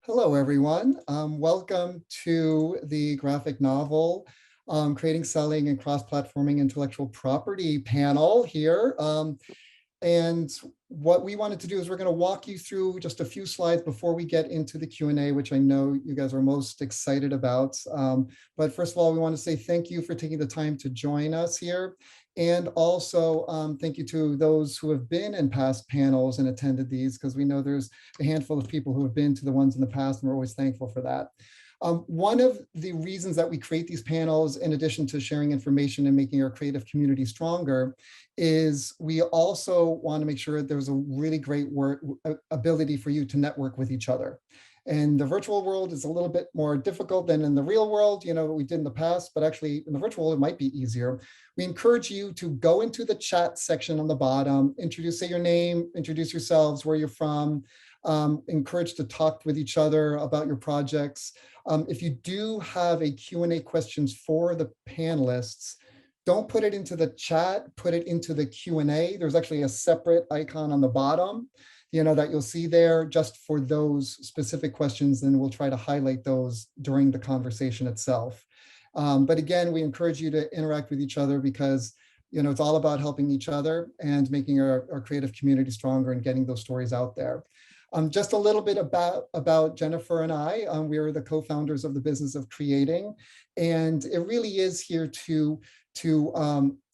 Hello, everyone. Welcome to the graphic novel Creating, Selling, and Cross-Platforming Intellectual Property panel here. And what we wanted to do is we're going to walk you through just a few slides before we get into the Q&A, which I know you guys are most excited about. But first of all, we want to say thank you for taking the time to join us here. And also thank you to those who have been in past panels and attended these, because we know there's a handful of people who have been to the ones in the past, and we're always thankful for that. One of the reasons that we create these panels, in addition to sharing information and making our creative community stronger, is we also want to make sure there's a really great ability for you to network with each other. And the virtual world is a little bit more difficult than in the real world, what we did in the past, but actually in the virtual world, it might be easier. We encourage you to go into the chat section on the bottom, say your name, introduce yourselves, where you're from, encouraged to talk with each other about your projects. If you do have a Q&A questions for the panelists, don't put it into the chat, put it into the Q&A. There's actually a separate icon on the bottom, that you'll see there just for those specific questions, and we'll try to highlight those during the conversation itself. But again, we encourage you to interact with each other because it's all about helping each other and making our creative community stronger and getting those stories out there. Just a little bit about Jennifer and I. We are the co-founders of the Business of Creating, and it really is here to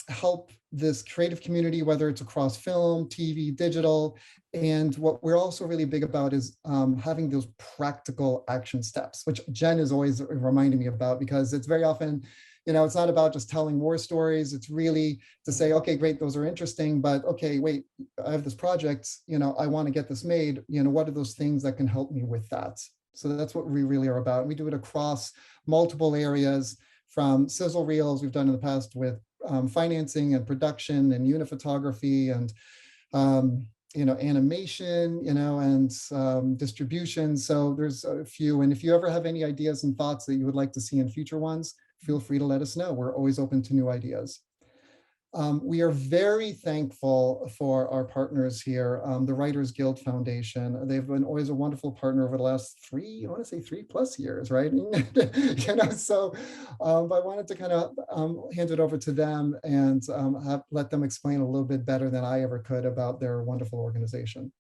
help this creative community, whether it's across film, TV, digital. And what we're also really big about is having those practical action steps, which Jen is always reminding me about, because it's very often, it's not about just telling war stories. It's really to say, okay, great, those are interesting, but okay, wait, I have this project, I want to get this made. What are those things that can help me with that? So that's what we really are about. We do it across multiple areas, from sizzle reels we've done in the past with financing and production and uniphotography and animation, and distribution. So there's a few. And if you ever have any ideas and thoughts that you would like to see in future ones, feel free to let us know. We're always open to new ideas. We are very thankful for our partners here, the Writers Guild Foundation. They've been always a wonderful partner over the last 3+ years, right? So I wanted to kind of hand it over to them and let them explain a little bit better than I ever could about their wonderful organization.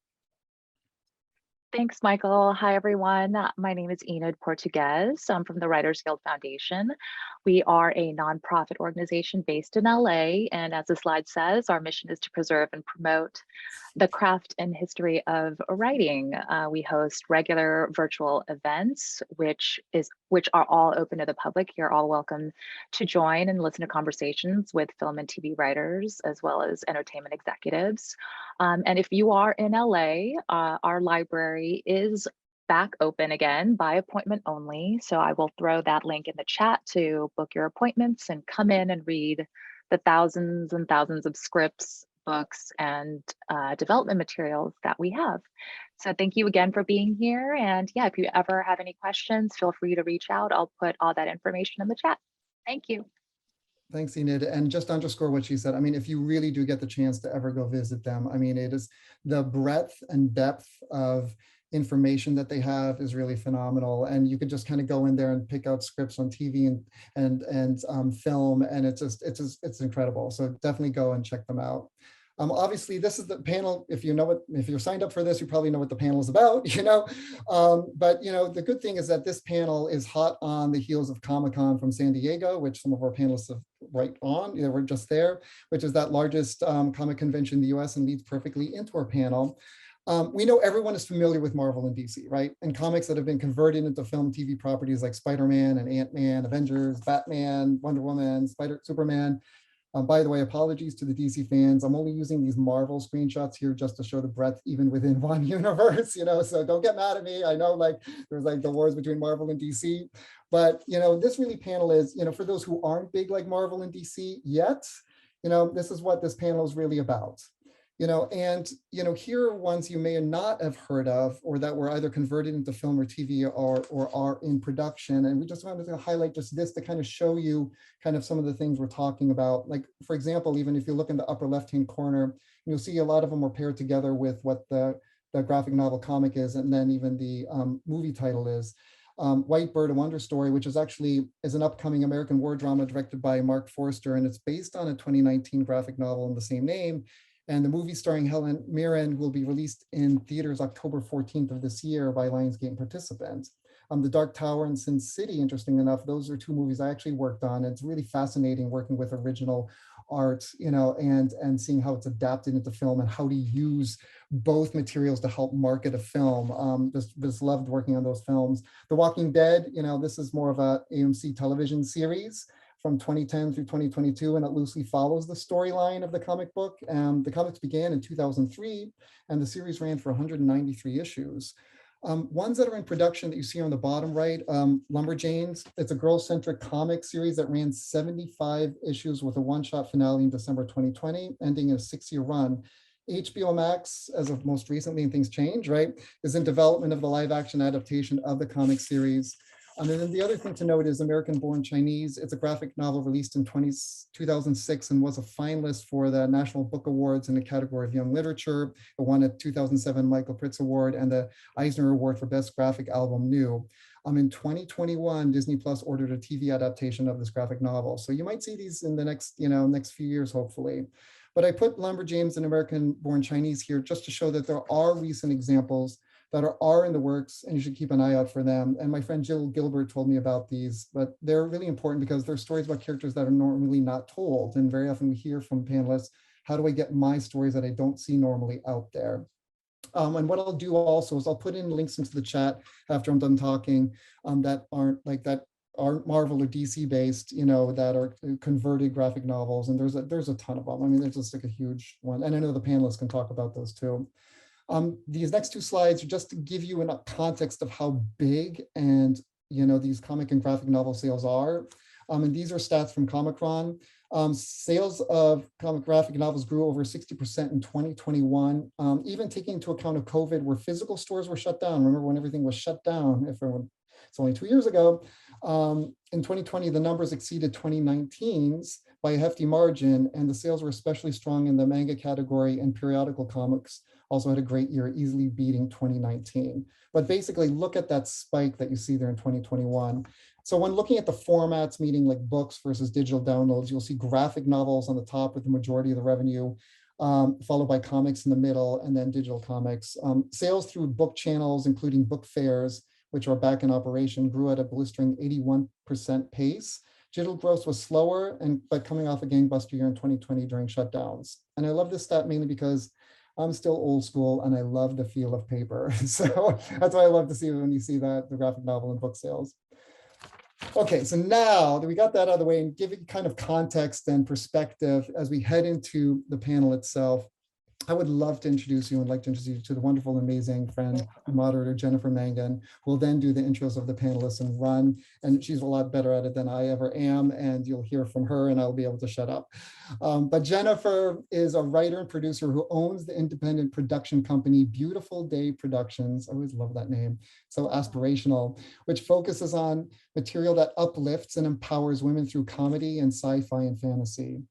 Thanks, Michael. Hi, everyone. My name is Enid Portuguez. I'm from the Writers Guild Foundation. We are a nonprofit organization based in LA, and as the slide says, our mission is to preserve and promote the craft and history of writing. We host regular virtual events, which are all open to the public. You're all welcome to join and listen to conversations with film and TV writers, as well as entertainment executives. And if you are in LA, our library is back open again by appointment only. So I will throw that link in the chat to book your appointments and come in and read the thousands and thousands of scripts, books, and development materials that we have. So thank you again for being here. And yeah, if you ever have any questions, feel free to reach out. I'll put all that information in the chat. Thank you. Thanks, Enid. And just to underscore what she said, if you really do get the chance to ever go visit them, it is the breadth and depth of information that they have is really phenomenal. And you could just kind of go in there and pick out scripts on TV and film, and it's incredible. So definitely go and check them out. Obviously, this is the panel. If you're signed up for this, you probably know what the panel is about, But the good thing is that this panel is hot on the heels of Comic-Con from San Diego, which some of our panelists have right on. We're just there, which is that largest comic convention in the US, and leads perfectly into our panel. We know everyone is familiar with Marvel and DC, right? And comics that have been converted into film, TV properties like Spider-Man and Ant-Man, Avengers, Batman, Wonder Woman, Superman. By the way, apologies to the DC fans. I'm only using these Marvel screenshots here just to show the breadth even within one universe, so don't get mad at me. I know there's the wars between Marvel and DC, but this really panel is, for those who aren't big like Marvel and DC yet, this is what this panel is really about. And here are ones you may not have heard of, or that were either converted into film or TV or are in production. And we just wanted to highlight just this to kind of show you kind of some of the things we're talking about. Like, for example, even if you look in the upper left-hand corner, you'll see a lot of them are paired together with what the the graphic novel comic is, and then even the movie title is. White Bird, A Wonder Story, which is an upcoming American war drama directed by Mark Forster, and it's based on a 2019 graphic novel in the same name. And the movie starring Helen Mirren will be released in theaters October 14th of this year by Lionsgate participants. The Dark Tower and Sin City, interesting enough, those are two movies I actually worked on. It's really fascinating working with original art, and seeing how it's adapted into film and how to use both materials to help market a film. Just loved working on those films. The Walking Dead, this is more of a AMC television series from 2010 through 2022, and it loosely follows the storyline of the comic book. The comics began in 2003, and the series ran for 193 issues. Ones that are in production that you see on the bottom right, Lumberjanes. It's a girl-centric comic series that ran 75 issues with a one-shot finale in December 2020, ending a 6-year run. HBO Max, as of most recently, and things change, right, is in development of the live-action adaptation of the comic series. And then the other thing to note is American Born Chinese. It's a graphic novel released in 2006 and was a finalist for the National Book Awards in the category of Young Literature. It won a 2007 Michael Pritz Award and the Eisner Award for Best Graphic Album New. In 2021, Disney Plus ordered a TV adaptation of this graphic novel. So you might see these in the next few years, hopefully. But I put Lumberjanes and American Born Chinese here just to show that there are recent examples that are in the works, and you should keep an eye out for them. And my friend Jill Gilbert told me about these, but they're really important because they're stories about characters that are normally not told. And very often we hear from panelists, how do I get my stories that I don't see normally out there? And what I'll do also is I'll put in links into the chat after I'm done talking that aren't Marvel or DC based, that are converted graphic novels. And there's a ton of them. I mean, there's just like a huge one. And I know the panelists can talk about those too. These next two slides are just to give you a context of how big and these comic and graphic novel sales are. And these are stats from Comicron. Sales of comic graphic novels grew over 60% in 2021, even taking into account of COVID, where physical stores were shut down. Remember when everything was shut down? It's only 2 years ago. In 2020, the numbers exceeded 2019's by a hefty margin, and the sales were especially strong in the manga category, and periodical comics also had a great year, easily beating 2019. But basically, look at that spike that you see there in 2021. So when looking at the formats, meaning like books versus digital downloads, you'll see graphic novels on the top with the majority of the revenue, followed by comics in the middle, and then digital comics. Sales through book channels, including book fairs, which are back in operation, grew at a blistering 81% pace. Digital growth was slower, but coming off a gangbuster year in 2020 during shutdowns. And I love this stat mainly because I'm still old school and I love the feel of paper. So that's why I love to see when you see that, the graphic novel and book sales. Okay, so now that we got that out of the way and give it kind of context and perspective as we head into the panel itself, I would love to introduce you and like to introduce you to the wonderful, amazing friend and moderator, Jennifer Mangan, who will then do the intros of the panelists and run. And she's a lot better at it than I ever am. And you'll hear from her and I'll be able to shut up. But Jennifer is a writer and producer who owns the independent production company, Beautiful Day Productions. I always love that name. So aspirational, which focuses on material that uplifts and empowers women through comedy and sci-fi and fantasy.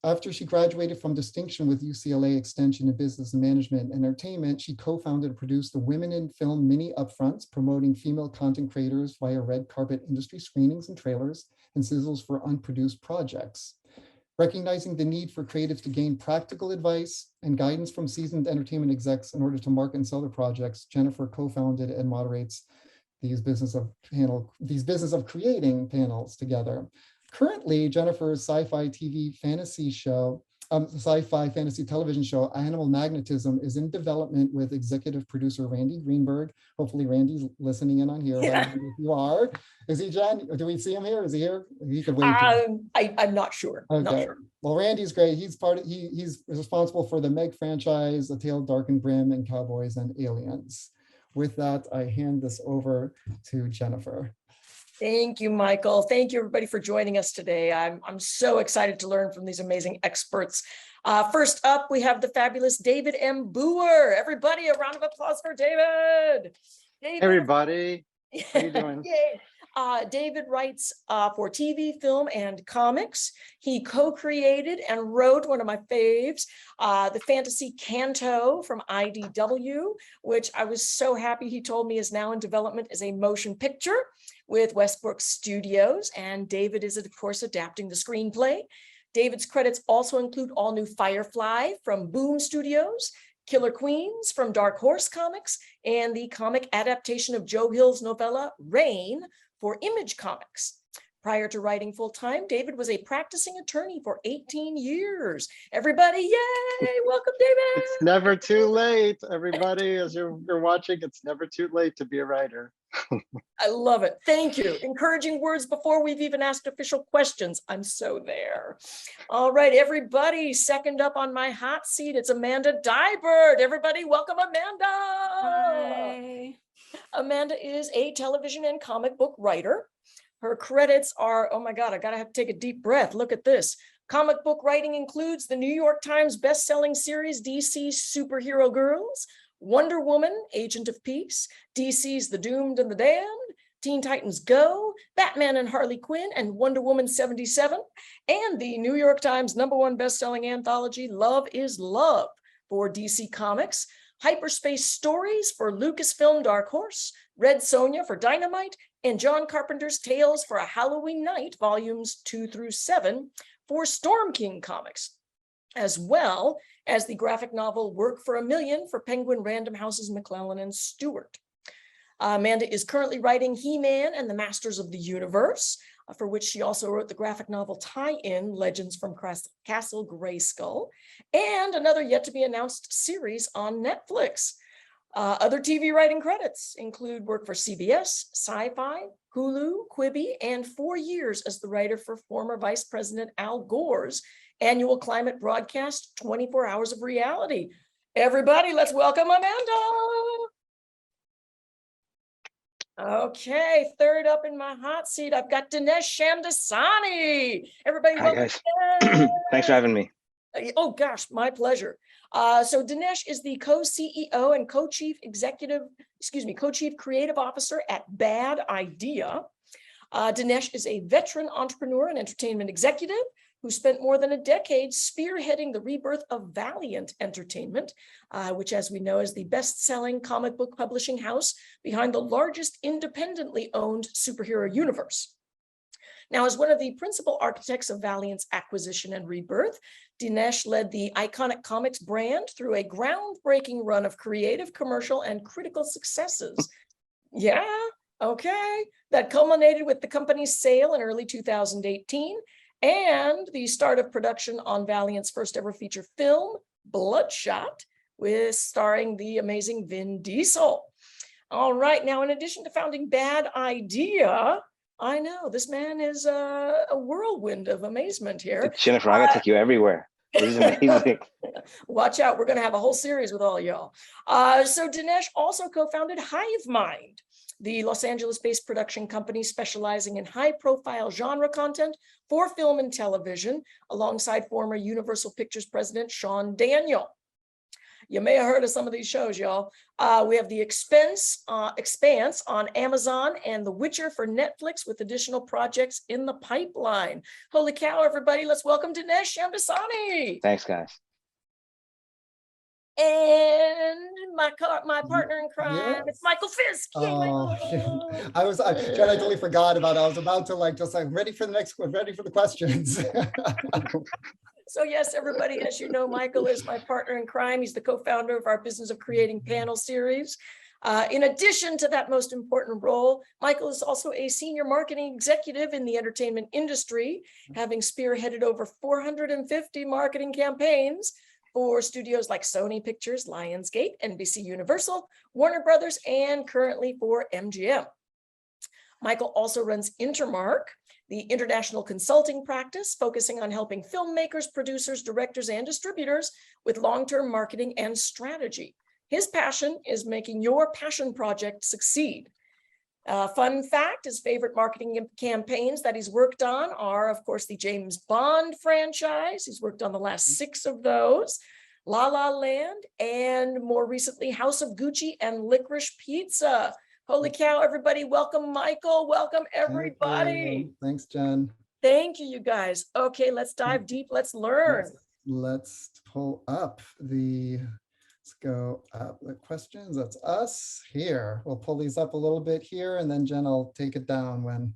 After she graduated from distinction with UCLA Extension in Business and Management and Entertainment, she co-founded and produced the Women in Film mini upfronts, promoting female content creators via red carpet industry screenings and trailers and sizzles for unproduced projects. Recognizing the need for creatives to gain practical advice and guidance from seasoned entertainment execs in order to market and sell their projects, Jennifer co-founded and moderates these business of creating panels together. Currently, Jennifer's sci-fi fantasy television show, Animal Magnetism, is in development with executive producer Randy Greenberg. Hopefully Randy's listening in on here. Yeah. If you are, is he, Jen? Do we see him here? Is he here? He could wave. I'm not sure. Okay. Not sure. Well, Randy's great. He's he's responsible for the Meg franchise, A Tale of Dark and Grim, and Cowboys and Aliens. With that, I hand this over to Jennifer. Thank you, Michael. Thank you, everybody, for joining us today. I'm so excited to learn from these amazing experts. First up, we have the fabulous David M. Booher. Everybody, a round of applause for David. Hey, everybody. How you doing? Yay. David writes for TV, film, and comics. He co-created and wrote one of my faves, the fantasy CANTO from IDW, which I was so happy he told me is now in development as a motion picture with Westbrook Studios. And David is, of course, adapting the screenplay. David's credits also include all new Firefly from Boom Studios, Killer Queens from Dark Horse Comics, and the comic adaptation of Joe Hill's novella Rain for Image Comics. Prior to writing full-time, David was a practicing attorney for 18 years. Everybody, yay! Welcome, David! It's never too late, everybody. As you're watching, it's never too late to be a writer. I love it. Thank you. Encouraging words before we've even asked official questions. I'm so there. All right, everybody, second up on my hot seat, it's Amanda Dybert. Everybody, welcome Amanda. Hi. Amanda is a television and comic book writer. Her credits are, oh my God, I gotta have to take a deep breath. Look at this. Comic book writing includes the New York Times best-selling series DC's Superhero Girls, Wonder Woman, Agent of Peace, DC's The Doomed and the Damned, Teen Titans Go, Batman and Harley Quinn, and Wonder Woman 77, and the New York Times #1 best-selling anthology, Love is Love, for DC Comics, Hyperspace Stories for Lucasfilm Dark Horse, Red Sonja for Dynamite, and John Carpenter's Tales for a Halloween Night, volumes 2 through 7, for Storm King Comics, as well as the graphic novel Work for a Million for Penguin Random House's McClellan and Stewart. Amanda is currently writing He-Man and the Masters of the Universe, for which she also wrote the graphic novel tie-in Legends from Castle Grayskull, and another yet to be announced series on Netflix. Other TV writing credits include work for CBS, Sci-Fi, Hulu, Quibi, and 4 years as the writer for former Vice President Al Gore's annual climate broadcast, 24 Hours of Reality. Everybody, let's welcome Amanda. Okay, third up in my hot seat, I've got Dinesh Shamdasani. Everybody, Hi, welcome. guys. Thanks for having me. Oh gosh, my pleasure. So Dinesh is the co-CEO and co-chief creative officer at Bad Idea. Dinesh is a veteran entrepreneur and entertainment executive who spent more than a decade spearheading the rebirth of Valiant Entertainment, which, as we know, is the best-selling comic book publishing house behind the largest independently owned superhero universe. Now, as one of the principal architects of Valiant's acquisition and rebirth, Dinesh led the iconic comics brand through a groundbreaking run of creative, commercial, and critical successes. Yeah, okay. That culminated with the company's sale in early 2018 and the start of production on Valiant's first ever feature film, Bloodshot, with starring the amazing Vin Diesel. All right, now in addition to founding Bad Idea, I know this man is a whirlwind of amazement here. Jennifer, I'm gonna take you everywhere. This is amazing. Watch out, we're gonna have a whole series with all of y'all. So Dinesh also co-founded Hive Mind, the Los Angeles-based production company specializing in high-profile genre content for film and television, alongside former Universal Pictures president Sean Daniel. You may have heard of some of these shows, y'all. We have The Expanse on Amazon and The Witcher for Netflix, with additional projects in the pipeline. Holy cow, everybody, let's welcome Dinesh Shamdasani. Thanks, guys. And my partner in crime, it's Michael Fisk. Yay, Oh, Michael. Jen, I totally forgot about it. I was about to ready for the next one, ready for the questions. So yes, everybody, as you know, Michael is my partner in crime. He's the co-founder of our Business of Creating panel series. In addition to that most important role, Michael is also a senior marketing executive in the entertainment industry, having spearheaded over 450 marketing campaigns for studios like Sony Pictures, Lionsgate, NBC Universal, Warner Brothers, and currently for MGM. Michael also runs Intermark, the international consulting practice focusing on helping filmmakers, producers, directors, and distributors with long-term marketing and strategy. His passion is making your passion project succeed. Fun fact, his favorite marketing campaigns that he's worked on are, of course, the James Bond franchise. He's worked on the last 6 of those, La La Land, and more recently, House of Gucci and Licorice Pizza. Holy cow, everybody. Welcome, Michael. Welcome, Thank everybody. you. Thanks, Jen. Thank you, you guys. Okay, let's dive deep. Let's learn. Let's pull up let's go up the questions. That's us here. We'll pull these up a little bit here, and then Jen will take it down when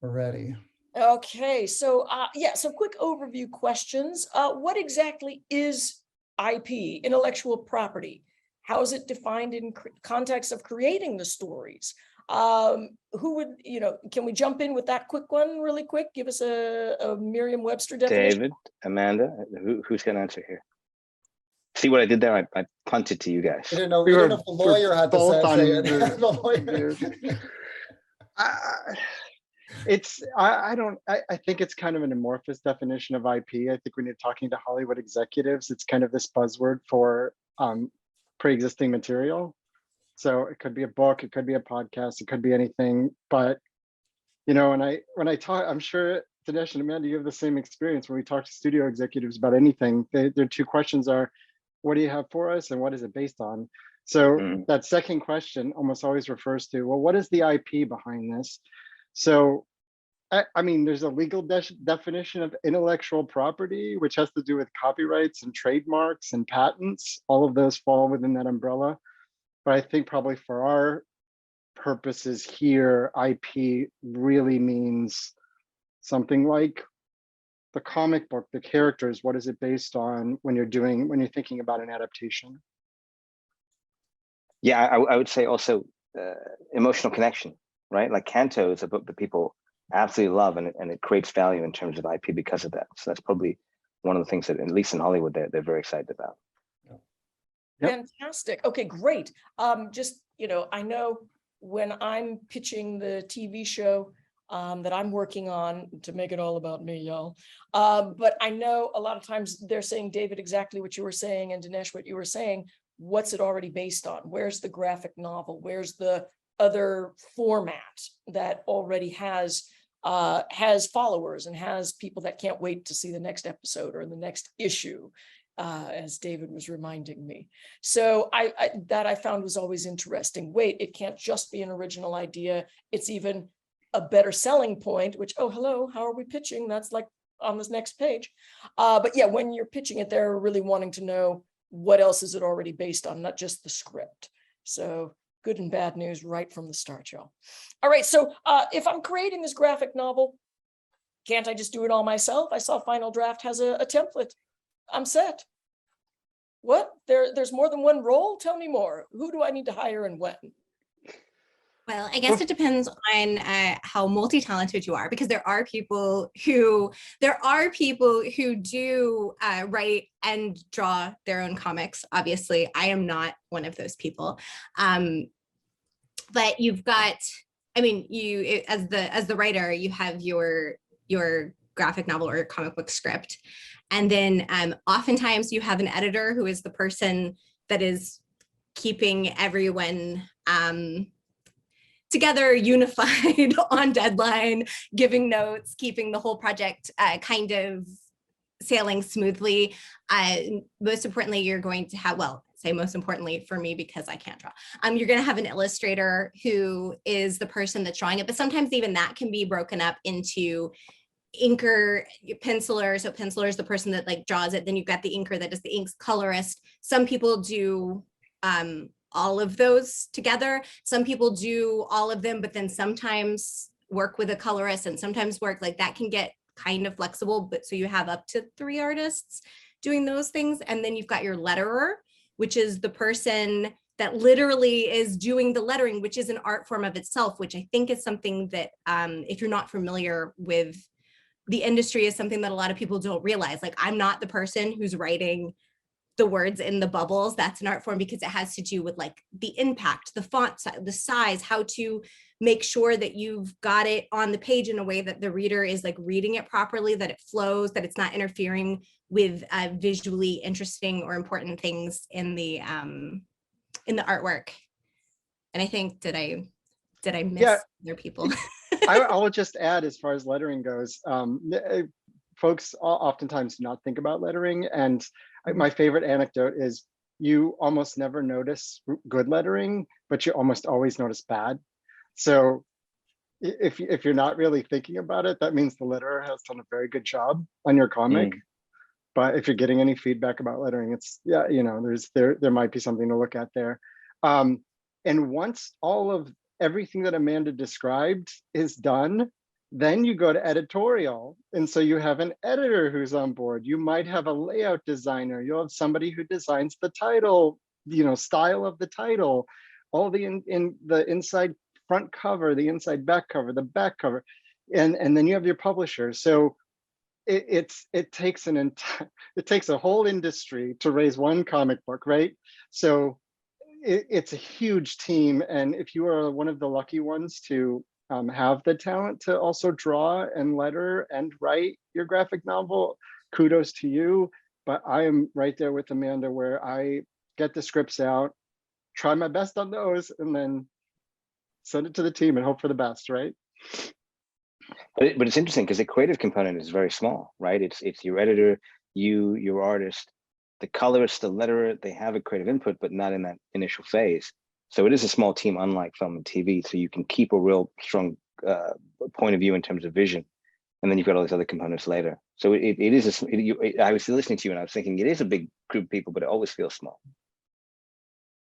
we're ready. Okay, so yeah, so quick overview questions. What exactly is IP, intellectual property? How is it defined in context of creating the stories? Who would, can we jump in with that quick one really quick? Give us a Merriam-Webster definition. David, Amanda, who's going to answer here? See what I did there? I punted to you guys. We didn't know, We we didn't were know if the lawyer had to both on say it. mute. The lawyer. I think it's kind of an amorphous definition of IP. I think when you're talking to Hollywood executives, it's kind of this buzzword for pre-existing material. So it could be a book, it could be a podcast, it could be anything. But when I talk, I'm sure Dinesh and Amanda, you have the same experience when we talk to studio executives about anything. Their two questions are, what do you have for us, and what is it based on? So that second question almost always refers to, well, what is the IP behind this? So, I mean, there's a legal definition of intellectual property, which has to do with copyrights and trademarks and patents. All of those fall within that umbrella. But I think probably for our purposes here, IP really means something like the comic book, the characters. What is it based on when you're thinking about an adaptation? Yeah, I would say also emotional connection, right? Like CANTO is a book that people absolutely love, and it creates value in terms of IP because of that. So that's probably one of the things that, at least in Hollywood, they're very excited about. Yep. Fantastic. Okay, great. Just, I know when I'm pitching the TV show that I'm working on, to make it all about me, y'all. But I know a lot of times they're saying, David, exactly what you were saying, and Dinesh, what you were saying. What's it already based on? Where's the graphic novel? Where's the other format that already has followers and has people that can't wait to see the next episode or the next issue? As David was reminding me. So I found was always interesting. Wait, it can't just be an original idea. It's even a better selling point, which, oh, hello, how are we pitching? That's like on this next page. But yeah, when you're pitching it, they're really wanting to know what else is it already based on, not just the script. So good and bad news right from the start, y'all. All right, so if I'm creating this graphic novel, can't I just do it all myself? I saw Final Draft has a template. I'm set. What? There's more than one role? Tell me more. Who do I need to hire and when? Well, I guess it depends on how multi-talented you are, because there are people who do write and draw their own comics. Obviously, I am not one of those people. But you've got, I mean, as the writer, you have your graphic novel or your comic book script. And then oftentimes you have an editor who is the person that is keeping everyone together, unified on deadline, giving notes, keeping the whole project kind of sailing smoothly. Most importantly, you're going to have, well, say most importantly for me, because I can't draw, you're going to have an illustrator who is the person that's drawing it. But sometimes even that can be broken up into inker, penciler. So penciler is the person that like draws it. Then you've got the inker that does the inks, colorist. Some people do all of those together. Some people do all of them, but then sometimes work with a colorist and sometimes work like that can get kind of flexible. But so you have up to 3 artists doing those things. And then you've got your letterer, which is the person that literally is doing the lettering, which is an art form of itself, which I think is something that if you're not familiar with the industry, is something that a lot of people don't realize. Like, I'm not the person who's writing the words in the bubbles. That's an art form because it has to do with like the impact, the font, the size, how to make sure that you've got it on the page in a way that the reader is like reading it properly, that it flows, that it's not interfering with visually interesting or important things in the artwork. And I think, did I miss other people? I will just add, as far as lettering goes, folks oftentimes do not think about lettering. And my favorite anecdote is you almost never notice good lettering, but you almost always notice bad. So if you're not really thinking about it, that means the letterer has done a very good job on your comic. But if you're getting any feedback about lettering, it's, yeah, you know, there might be something to look at there. And once all of everything that Amanda described is done, then you go to editorial. And so you have an editor who's on board. You might have a layout designer. You'll have somebody who designs the title, you know, style of the title, all the in the inside front cover, the inside back cover, the back cover, and then you have your publisher. So it takes a whole industry to raise one comic book, right? So it's a huge team, and if you are one of the lucky ones to have the talent to also draw and letter and write your graphic novel, kudos to you. But I am right there with Amanda, where I get the scripts out, try my best on those, and then send it to the team and hope for the best, right? But it's interesting because the creative component is very small, right? It's your editor, your artist, the colorist, the letterer. They have a creative input, but not in that initial phase. So it is a small team, unlike film and TV. So you can keep a real strong point of view in terms of vision, and then you've got all these other components later. So it is I was listening to you and I was thinking it is a big group of people, but it always feels small.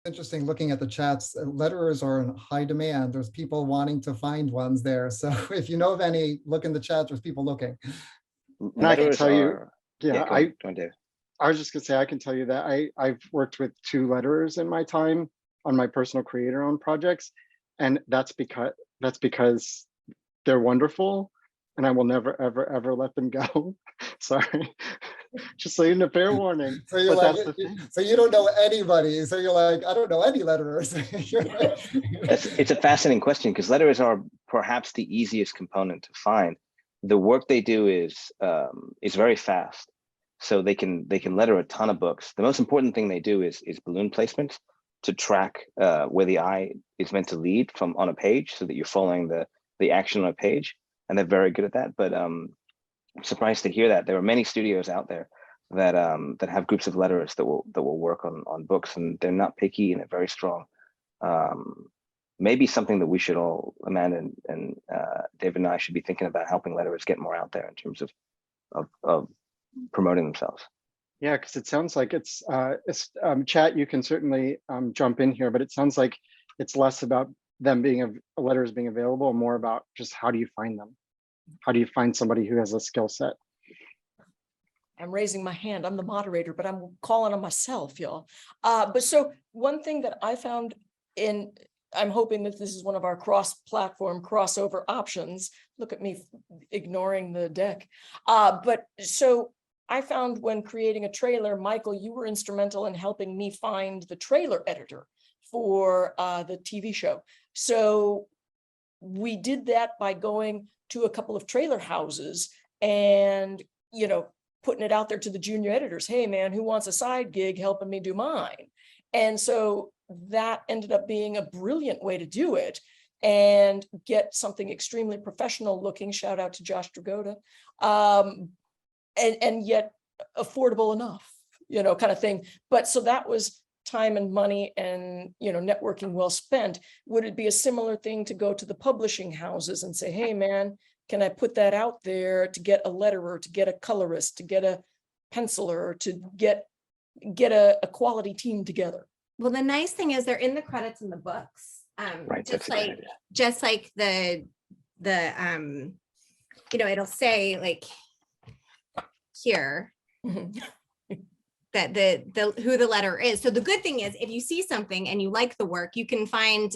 Interesting looking at the chats. Letterers are in high demand. There's people wanting to find ones there. So if you know of any, look in the chat. There's people looking. And I can tell you, yeah, I was just gonna say, I can tell you that I've worked with 2 letterers in my time on my personal creator-owned projects, and that's because they're wonderful, and I will never, ever, ever let them go. Sorry, just so you know, fair warning. So you're but like, so you don't know anybody. So you're like, I don't know any letterers. It's a fascinating question because letterers are perhaps the easiest component to find. The work they do is very fast, so they can letter a ton of books. The most important thing they do is balloon placement to track where the eye is meant to lead from on a page, so that you're following the action on a page, and they're very good at that. But I'm surprised to hear that there are many studios out there that have groups of letterers that will work on books, and they're not picky and they're very strong. Maybe something that we should all, Amanda and David and I, should be thinking about, helping letterers get more out there in terms of promoting themselves. Yeah, because it sounds like it's chat. You can certainly jump in here, but it sounds like it's less about them letters being available, more about just how do you find them? How do you find somebody who has a skill set? I'm raising my hand. I'm the moderator, but I'm calling on myself, y'all. But so one thing that I found I'm hoping that this is one of our cross-platform crossover options. Look at me ignoring the deck. But so I found when creating a trailer, Michael, you were instrumental in helping me find the trailer editor for the TV show. So we did that by going to a couple of trailer houses and, you know, putting it out there to the junior editors. Hey man, who wants a side gig helping me do mine? And so that ended up being a brilliant way to do it and get something extremely professional looking. Shout out to Josh Dragoda. And yet affordable enough, you know, kind of thing. But so that was time and money and, you know, networking well spent. Would it be a similar thing to go to the publishing houses and say, hey man, can I put that out there to get a letterer, to get a colorist, to get a penciler, to get a quality team together? Well, the nice thing is they're in the credits in the books. Right, just like the you know, it'll say like here that the who the letter is. So the good thing is, if you see something and you like the work, you can find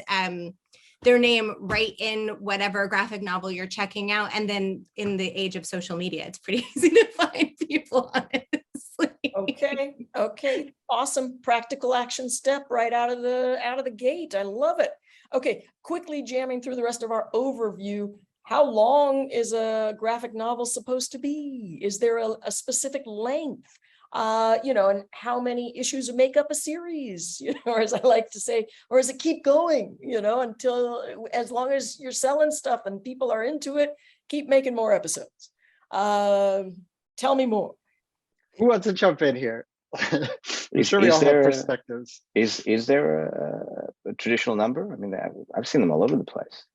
their name right in whatever graphic novel you're checking out. And then in the age of social media, it's pretty easy to find people, honestly. Okay, awesome. Practical action step right out of the gate. I love it. Okay, quickly jamming through the rest of our overview. How long is a graphic novel supposed to be? Is there a specific length? You know, and how many issues make up a series, you know, or as I like to say, or does it keep going, you know, until, as long as you're selling stuff and people are into it, keep making more episodes. Tell me more. Who wants to jump in here? I'm sure we all have perspectives. Is there a traditional number? I mean, I've seen them all over the place.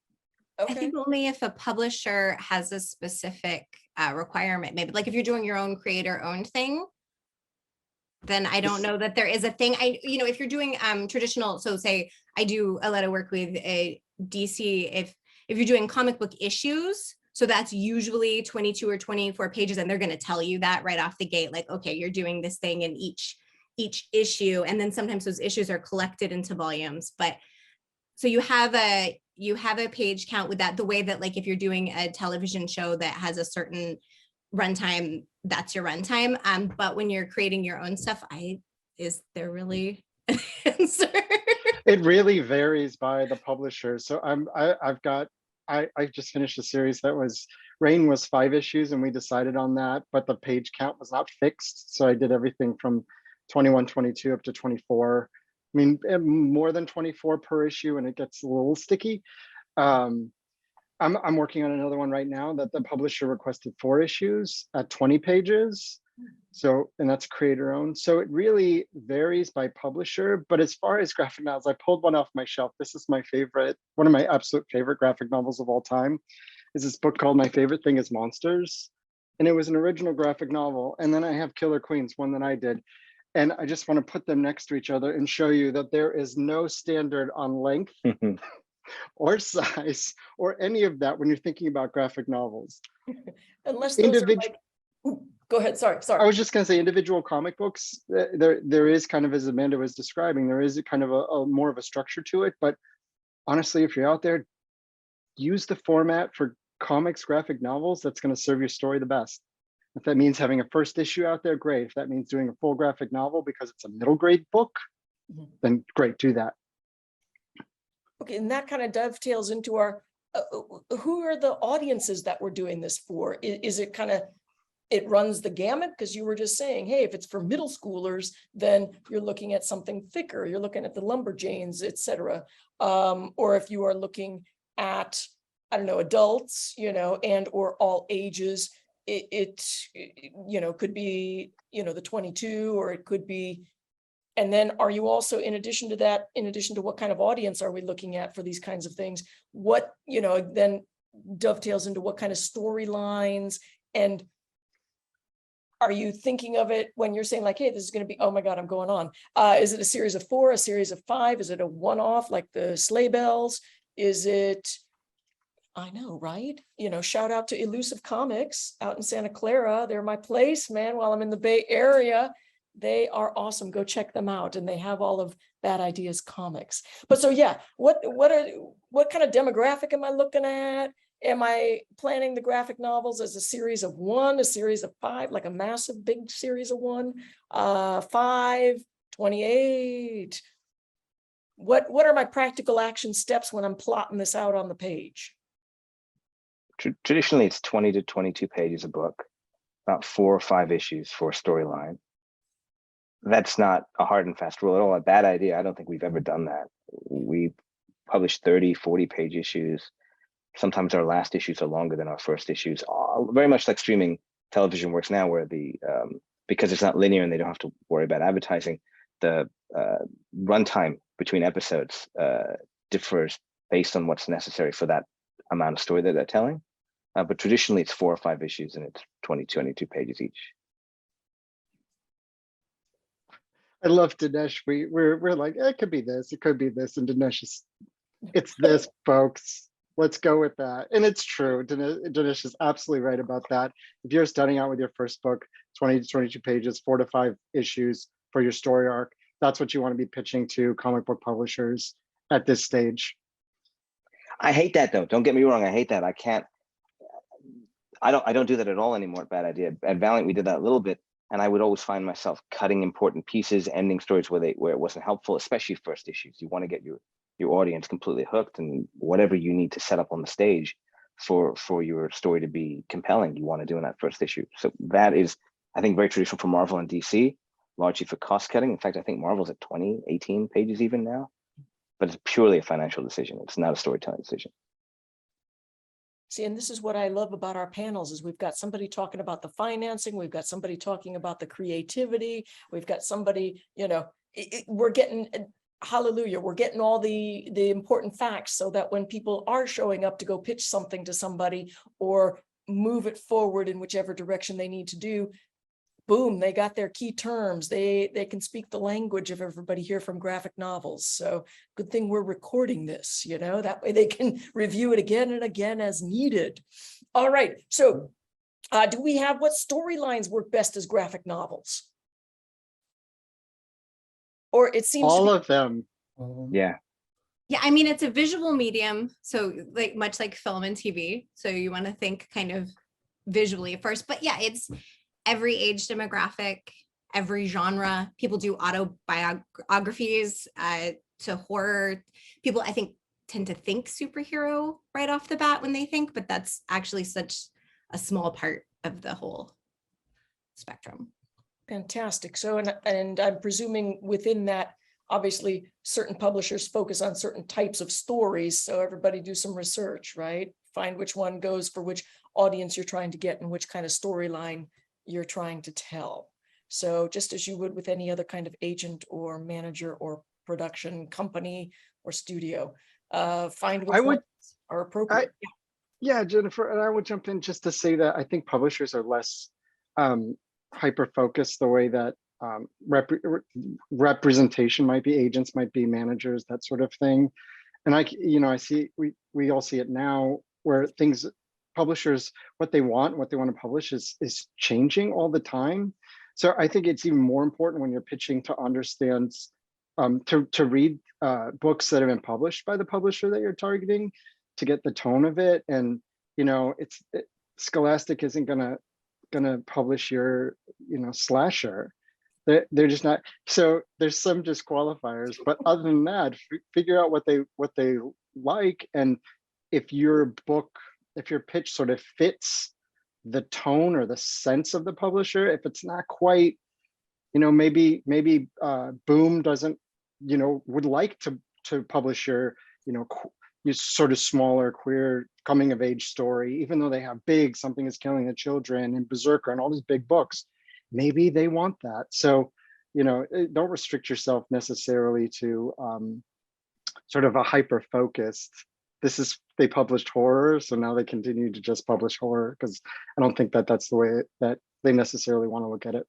I Okay, think only if a publisher has a specific requirement, maybe like if you're doing your own creator-owned thing, then I don't know that there is a thing. If you're doing traditional, so say I do a lot of work with a DC, if you're doing comic book issues, so that's usually 22 or 24 pages, and they're going to tell you that right off the gate, like, okay, you're doing this thing in each issue, and then sometimes those issues are collected into volumes. But so you have a page count with that, the way that like if you're doing a television show that has a certain runtime, that's your runtime. But when you're creating your own stuff, is there really an answer? It really varies by the publisher. So I just finished a series that was, Rain was 5 issues and we decided on that, but the page count was not fixed. So I did everything from 21, 22 up to 24. I mean, more than 24 per issue, and it gets a little sticky. I'm working on another one right now that the publisher requested 4 issues at 20 pages. So, and that's creator owned. So it really varies by publisher. But as far as graphic novels, I pulled one off my shelf. This is my favorite, one of my absolute favorite graphic novels of all time, is this book called My Favorite Thing is Monsters. And it was an original graphic novel. And then I have Killer Queens, one that I did. And I just want to put them next to each other and show you that there is no standard on length or size or any of that when you're thinking about graphic novels. unless those are like, ooh, go ahead, sorry. I was just going to say individual comic books, there is kind of, as Amanda was describing, there is a kind of a more of a structure to it. But honestly, if you're out there, use the format for comics, graphic novels, that's going to serve your story the best. If that means having a first issue out there, great. If that means doing a full graphic novel because it's a middle grade book, then great, do that. Okay, and that kind of dovetails into our, who are the audiences that we're doing this for? Is it kind of, it runs the gamut? Because you were just saying, hey, if it's for middle schoolers, then you're looking at something thicker. You're looking at the Lumberjanes, et cetera. Or if you are looking at, I don't know, adults, and or all ages, it could be, the 22, or it could be. And then are you also, in addition to that, in addition to what kind of audience are we looking at for these kinds of things, what, then dovetails into what kind of storylines? And are you thinking of it when you're saying like, hey, this is going to be, oh my God, I'm going on. Is it a series of 4, a series of 5? Is it a one-off like the Sleigh Bells? Is it, I know, right? Shout out to Elusive Comics out in Santa Clara. They're my place, man, while I'm in the Bay Area. They are awesome. Go check them out. And they have all of Bad Ideas comics. But so, yeah, what kind of demographic am I looking at? Am I planning the graphic novels as a series of 1, a series of 5, like a massive big series of 1, 5, 28? What are my practical action steps when I'm plotting this out on the page? Traditionally, it's 20 to 22 pages a book, about 4 or 5 issues for a storyline. That's not a hard and fast rule at all. A Bad Idea, I don't think we've ever done that. We published 30, 40-page issues. Sometimes our last issues are longer than our first issues. Very much like streaming television works now, where because it's not linear and they don't have to worry about advertising, the runtime between episodes differs based on what's necessary for that amount of story that they're telling. But traditionally, it's 4 or 5 issues and it's 22 pages each. I love Dinesh. We're like, it could be this, it could be this, and Dinesh is, it's this, folks. Let's go with that. And it's true. Dinesh is absolutely right about that. If you're starting out with your first book, 20 to 22 pages, 4 to 5 issues for your story arc, that's what you want to be pitching to comic book publishers at this stage. I hate that though. Don't get me wrong. I hate that. I don't do that at all anymore at Bad Idea. At Valiant, we did that a little bit. And I would always find myself cutting important pieces, ending stories where it wasn't helpful, especially first issues. You want to get your audience completely hooked, and whatever you need to set up on the stage for your story to be compelling, you want to do in that first issue. So that is, I think, very traditional for Marvel and DC, largely for cost cutting. In fact, I think Marvel's at 20, 18 pages even now, but it's purely a financial decision. It's not a storytelling decision. See, and this is what I love about our panels is we've got somebody talking about the financing, we've got somebody talking about the creativity, we've got somebody, we're getting, hallelujah, we're getting all the important facts so that when people are showing up to go pitch something to somebody or move it forward in whichever direction they need to do, boom, they got their key terms. They can speak the language of everybody here from graphic novels. So good thing we're recording this, you know, that way they can review it again and again as needed. All right, so do we have what storylines work best as graphic novels? Or it seems All to be of them. Yeah. Yeah, I mean, it's a visual medium, so like much like film and TV. So you want to think kind of visually at first, but yeah, it's every age demographic, every genre. People do autobiographies to horror. People, I think, tend to think superhero right off the bat when they think, but that's actually such a small part of the whole spectrum. fantastic. So, and I'm presuming within that, obviously, certain publishers focus on certain types of stories. So everybody do some research, right? Find which one goes for which audience you're trying to get and which kind of storyline you're trying to tell. So just as you would with any other kind of agent or manager or production company or studio, find which ones are appropriate. Yeah, Jennifer, and I would jump in just to say that I think publishers are less hyper-focused the way that representation might be, agents might be, managers, that sort of thing. And I see, we all see it now where things, publishers, what they want to publish is changing all the time. So I think it's even more important when you're pitching to understand, to read books that have been published by the publisher that you're targeting, to get the tone of it. And Scholastic isn't gonna publish your slasher. They're just not. So there's some disqualifiers, but other than that, figure out what they like, and if your pitch sort of fits the tone or the sense of the publisher, if it's not quite, maybe Boom doesn't, would like to publish your sort of smaller queer coming of age story, even though they have big Something Is Killing the Children and Berserker and all these big books. Maybe they want that. So, don't restrict yourself necessarily to sort of a hyper-focused, they published horror, so now they continue to just publish horror, because I don't think that's the way that they necessarily want to look at it.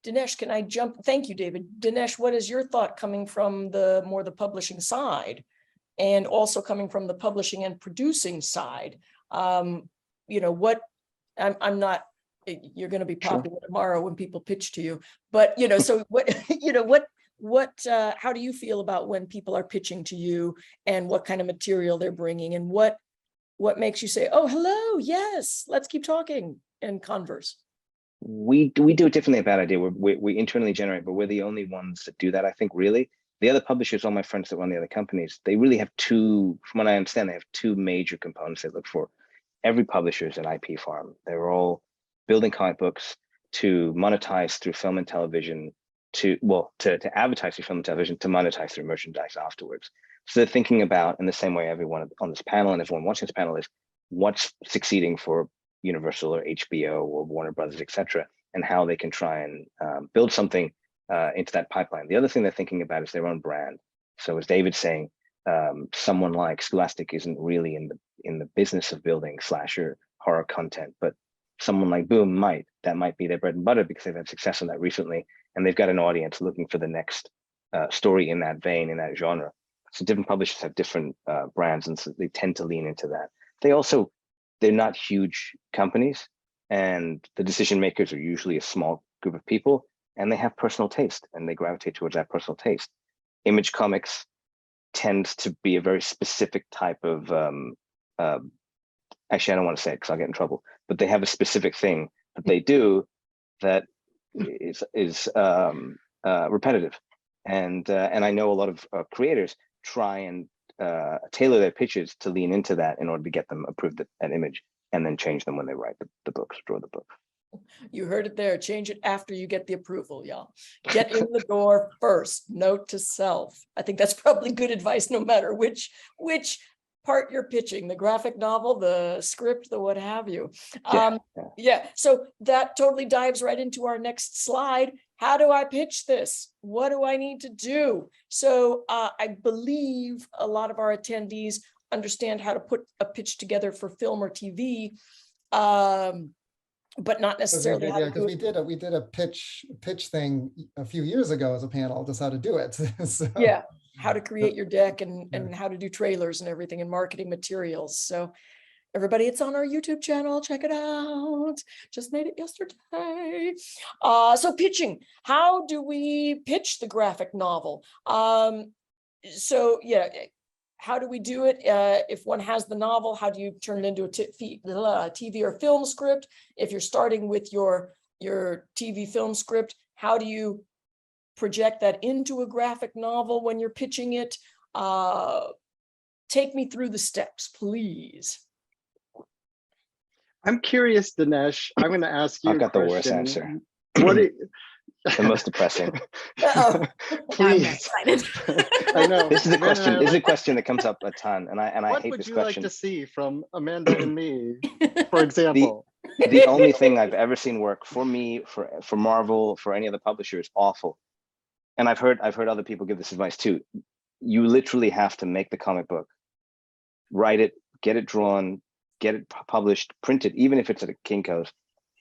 Dinesh, can I jump? Thank you, David. Dinesh, what is your thought coming from the publishing side and also coming from the publishing and producing side? I'm not, you're going to be popular tomorrow when people pitch to you, but so what how do you feel about when people are pitching to you and what kind of material they're bringing, and what makes you say, oh, hello, yes, let's keep talking and converse? We do it differently at Bad Idea. We internally generate, but we're the only ones that do that, I think, really. The other publishers, all my friends that run the other companies, they really have two, from what I understand, they have two major components they look for. Every publisher is an IP farm. They're all building comic books to monetize through film and television, to advertise through film and television, to monetize through merchandise afterwards. So they're thinking about, in the same way everyone on this panel and everyone watching this panel is, what's succeeding for Universal or HBO or Warner Brothers, etc., and how they can try and build something into that pipeline. The other thing they're thinking about is their own brand. So as David's saying, someone like Scholastic isn't really in the business of building slasher horror content, but someone like Boom might. That might be their bread and butter because they've had success in that recently, and they've got an audience looking for the next story in that vein, in that genre. So different publishers have different brands, and so they tend to lean into that. They're not huge companies, and the decision makers are usually a small group of people, and they have personal taste, and they gravitate towards that personal taste. Image Comics tends to be a very specific type of, actually, I don't want to say it because I'll get in trouble, but they have a specific thing that they do that is repetitive. And I know a lot of creators try and tailor their pitches to lean into that in order to get them approved an image, and then change them when they write the books, draw the book. You heard it there. Change it after you get the approval, y'all. Get in the door first. Note to self. I think that's probably good advice, no matter which part you're pitching, the graphic novel, the script, the what have you. Yeah. So that totally dives right into our next slide. how do I pitch this? What do I need to do? So I believe a lot of our attendees understand how to put a pitch together for film or TV, but not necessarily how to do it. We did a pitch thing a few years ago as a panel, just how to do it. So, Yeah, how to create your deck and how to do trailers and everything and marketing materials. So everybody, it's on our YouTube channel. Check it out. Just made it yesterday. So pitching, how do we pitch the graphic novel? So yeah, how do we do it? If one has the novel, how do you turn it into a TV or film script? If you're starting with your TV film script, how do you project that into a graphic novel when you're pitching it? Take me through the steps, please. I'm curious, Dinesh. I'm going to ask you. I've got a the worst question. answer. What do The most depressing. Uh-oh. Please. I know. This is a question. This is a Like, question that comes up a ton, and I what hate would this you question. like to see from Amanda and me, for example? The only thing I've ever seen work for me, for Marvel, for any other publisher is awful. And I've heard other people give this advice too. You literally have to make the comic book, write it, get it drawn, get it published, print it, even if it's at a Kinko's,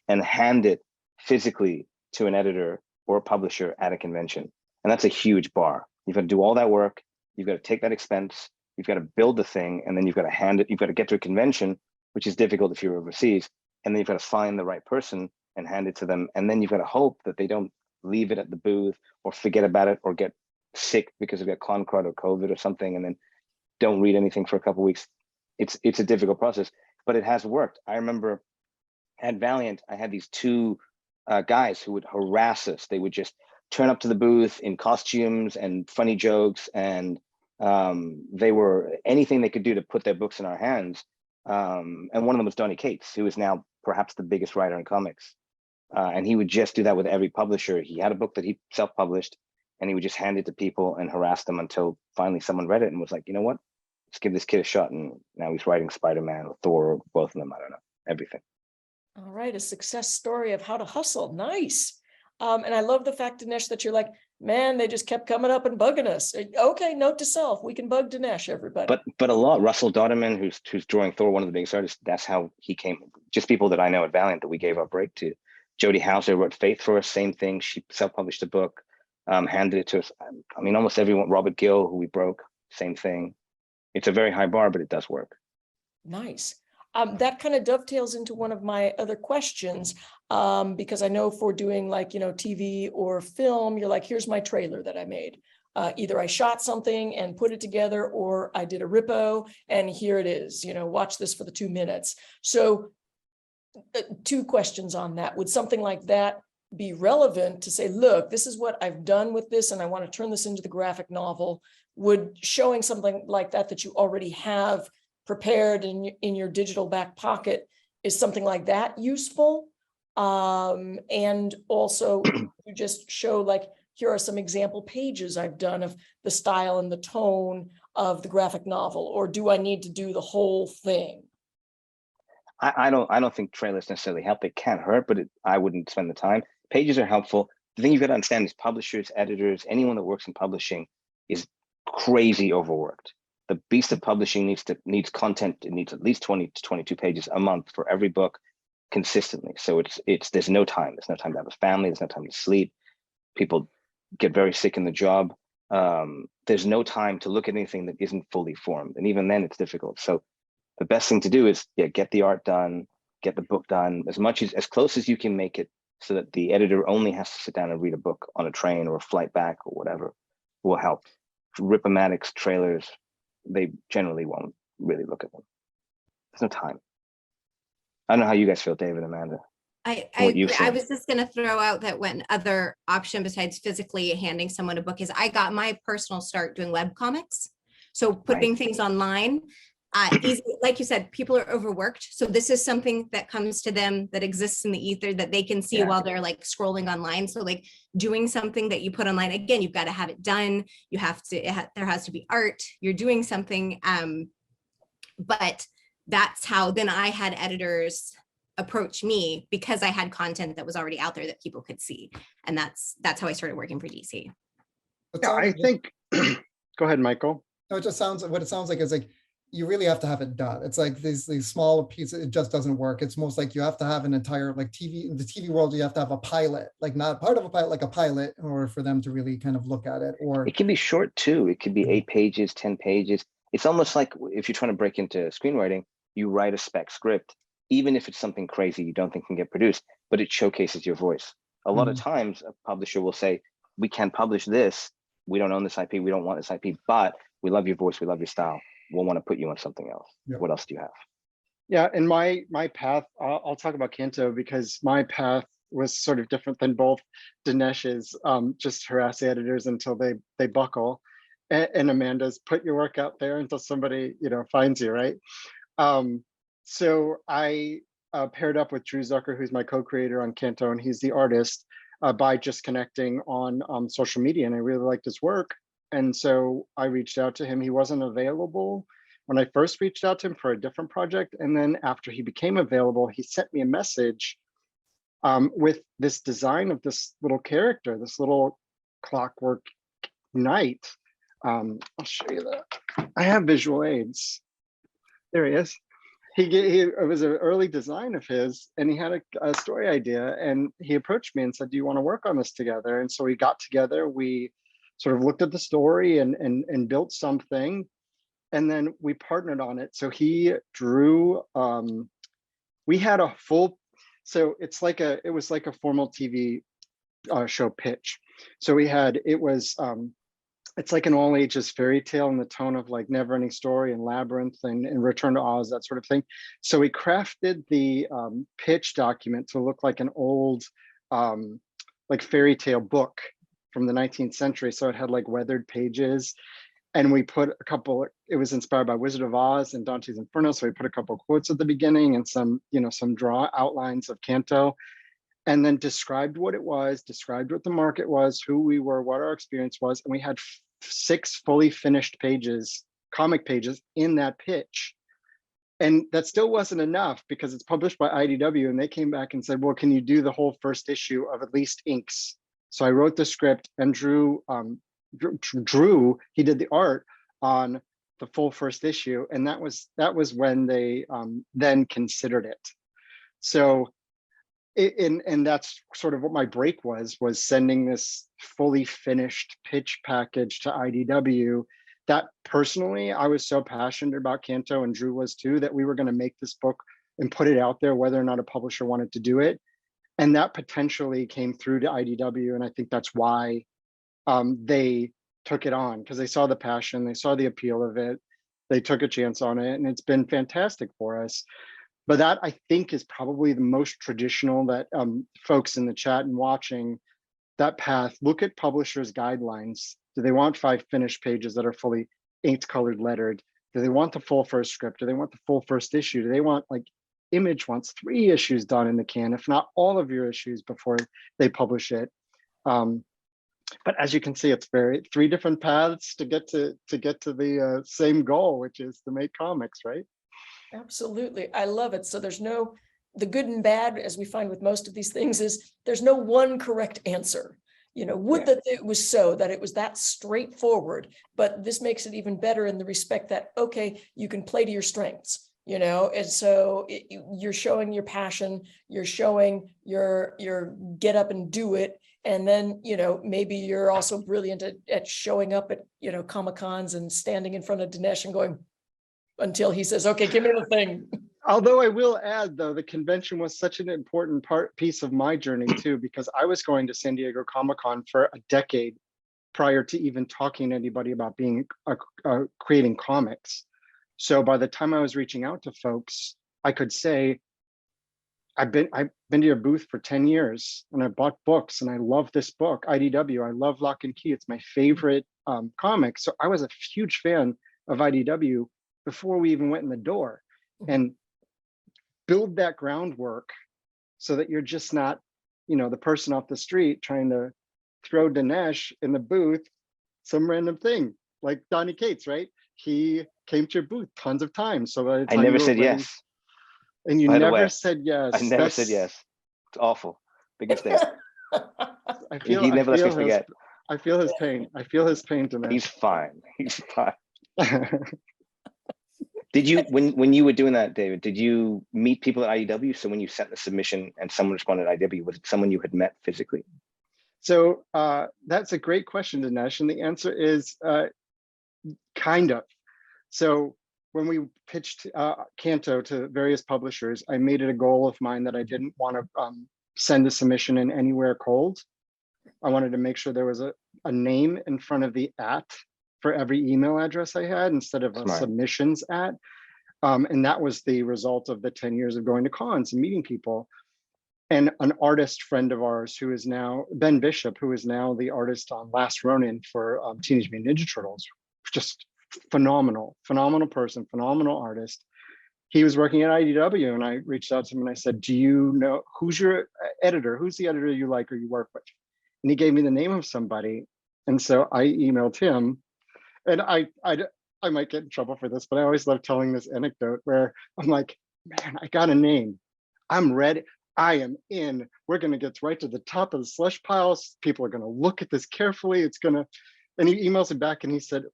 and hand it physically to an editor or a publisher at a convention. And that's a huge bar. You've got to do all that work. You've got to take that expense. You've got to build the thing, and then you've got to hand it. You've got to get to a convention, which is difficult if you're overseas. And then you've got to find the right person and hand it to them. And then you've got to hope that they don't leave it at the booth or forget about it or get sick because they've got con crud or COVID or something, and then don't read anything for a couple of weeks. It's a difficult process, but it has worked. I remember at Valiant, I had these two guys who would harass us. They would just turn up to the booth in costumes and funny jokes, and they were anything they could do to put their books in our hands. And one of them was Donny Cates, who is now perhaps the biggest writer in comics. And he would just do that with every publisher. He had a book that he self-published, and he would just hand it to people and harass them until finally someone read it and was like, you know what? Let's give this kid a shot. And now he's writing Spider-Man or Thor, or both of them. I don't know, everything. All right, a success story of how to hustle. Nice. And I love the fact, Dinesh, that you're like, man, they just kept coming up and bugging us. Okay, note to self, we can bug Dinesh, everybody. But a lot. Russell Dodderman, who's drawing Thor, one of the biggest artists, that's how he came. Just people that I know at Valiant that we gave our break to. Jody Hauser wrote Faith for us, same thing. She self-published a book, handed it to us. I mean, almost everyone. Robert Gill, who we broke, same thing. It's a very high bar, but it does work. Nice. That kind of dovetails into one of my other questions, because I know for doing like, TV or film, you're like, here's my trailer that I made. Either I shot something and put it together, or I did a rippo and here it is, watch this for the 2 minutes. So 2 questions on that. Would something like that be relevant to say, look, this is what I've done with this, and I want to turn this into the graphic novel? Would showing something like that you already have prepared in your digital back pocket, is something like that useful? And also you just show like, here are some example pages I've done of the style and the tone of the graphic novel, or do I need to do the whole thing? I don't think trailers necessarily help. They can't hurt, but I wouldn't spend the time. Pages are helpful. The thing you've got to understand is publishers, editors, anyone that works in publishing is crazy overworked. The beast of publishing needs content. It needs at least 20 to 22 pages a month for every book consistently. So there's no time. There's no time to have a family. There's no time to sleep. People get very sick in the job. There's no time to look at anything that isn't fully formed. And even then it's difficult. So the best thing to do is get the art done, get the book done as close as you can make it, so that the editor only has to sit down and read a book on a train or a flight back or whatever will help. Ripomatics, trailers, they generally won't really look at them. There's no time. I don't know how you guys feel, David, Amanda. I agree. I was just going to throw out that one other option besides physically handing someone a book is I got my personal start doing web comics. So putting things online, easy, like you said, people are overworked. So this is something that comes to them that exists in the ether that they can see while they're like scrolling online. So like doing something that you put online, again, you've got to have it done. You have to, there has to be art. You're doing something. But that's how then I had editors approach me because I had content that was already out there that people could see. And that's how I started working for DC. It Yeah, sounds I like- think, go ahead, Michael. No, it just sounds, what it sounds like is like, you really have to have it done. It's like these small pieces, it just doesn't work. It's most like you have to have an entire, like TV, in the TV world, you have to have a pilot, like not part of a pilot, like a pilot, in order for them to really kind of look at it. Or It can be short too. It could be 8 pages, 10 pages. It's almost like if you're trying to break into screenwriting, you write a spec script, even if it's something crazy you don't think can get produced, but it showcases your voice. A lot of times a publisher will say, we can't publish this. We don't own this IP. We don't want this IP, but we love your voice. We love your style. We'll want to put you on something else. Yeah. What else do you have? Yeah, and my path, I'll talk about CANTO because my path was sort of different than both Dinesh's, just harass the editors until they buckle, and Amanda's put your work out there until somebody, you know, finds you, right? So I paired up with Drew Zucker, who's my co-creator on CANTO, and he's the artist, by just connecting on social media, and I really liked his work. And so I reached out to him. He wasn't available when I first reached out to him for a different project. And then after he became available, he sent me a message with this design of this little character, this little clockwork knight. I'll show you that. I have visual aids. There he is. It was an early design of his, and he had a story idea, and he approached me and said, do you want to work on this together? And so we got together, we sort of looked at the story and built something, and then we partnered on it. So he drew, we had a full, so it was like a formal TV show pitch. So we had, it's like an all ages fairy tale in the tone of like Never Ending Story and Labyrinth and Return to Oz, that sort of thing. So we crafted the pitch document to look like an old like fairy tale book from the 19th century. So it had like weathered pages, and we put a couple, it was inspired by Wizard of Oz and Dante's Inferno. So we put a couple of quotes at the beginning and some, you know, some draw outlines of CANTO, and then described what it was, described what the market was, who we were, what our experience was. And we had 6 fully finished pages, comic pages in that pitch. And that still wasn't enough because it's published by IDW, and they came back and said, well, can you do the whole first issue of at least inks? So I wrote the script, and Drew, he did the art on the full first issue. And that was when they then considered it. So and that's sort of what my break was sending this fully finished pitch package to IDW. That personally, I was so passionate about CANTO, and Drew was too, that we were going to make this book and put it out there, whether or not a publisher wanted to do it. And that potentially came through to IDW. And I think that's why they took it on, because they saw the passion, they saw the appeal of it, they took a chance on it, and it's been fantastic for us. But that, I think, is probably the most traditional that folks in the chat and watching that path, look at publishers' guidelines. Do they want 5 finished pages that are fully inked, colored, lettered? Do they want the full first script? Do they want the full first issue? Do they want, like, Image wants 3 issues done in the can, if not all of your issues before they publish it? But as you can see, it's 3 different paths to get to the same goal, which is to make comics, right? Absolutely. I love it. So there's no, the good and bad, as we find with most of these things, is there's no one correct answer. You know, would that it was so that it was that straightforward, but this makes it even better in the respect that, okay, you can play to your strengths, you know, and so you're showing your passion, you're showing your get up and do it. And then, you know, maybe you're also brilliant at showing up at, you know, Comic-Cons and standing in front of Dinesh and going, until he says, okay, give me the thing. Although I will add, though, the convention was such an important piece of my journey too, because I was going to San Diego Comic-Con for a decade prior to even talking to anybody about being creating comics. So by the time I was reaching out to folks, I could say, I've been to your booth for 10 years and I bought books and I love this book, IDW. I love Lock and Key. It's my favorite comic. So I was a huge fan of IDW before we even went in the door, and build that groundwork so that you're just not, you know, the person off the street trying to throw Dinesh in the booth some random thing, like Donnie Cates, right? He came to your booth tons of times. So by the time I never you were said ready, yes. And you By the never way, said yes. I never said yes. It's awful. Big mistake. I feel, He never lets me his, forget. I feel his pain. I feel his pain, Dinesh. He's fine. He's fine. Did you, when you were doing that, David, did you meet people at IDW? So when you sent the submission and someone responded at IDW, was it someone you had met physically? So that's a great question, Dinesh. And the answer is kind of. So when we pitched CANTO to various publishers, I made it a goal of mine that I didn't want to send a submission in anywhere cold. I wanted to make sure there was a name in front of the @ for every email address I had instead of a Smart. submissions @ and that was the result of the 10 years of going to cons and meeting people. And an artist friend of ours who is now, Ben Bishop, who is now the artist on Last Ronin for Teenage Mutant Ninja Turtles, just phenomenal person, phenomenal artist. He was working at IDW and I reached out to him and I said, do you know, who's your editor? Who's the editor you like or you work with? And he gave me the name of somebody. And so I emailed him, and I might get in trouble for this, but I always love telling this anecdote where I'm like, man, I got a name. I'm ready. I am in. We're going to get right to the top of the slush piles. People are going to look at this carefully. It's going to, and he emails it back and he said,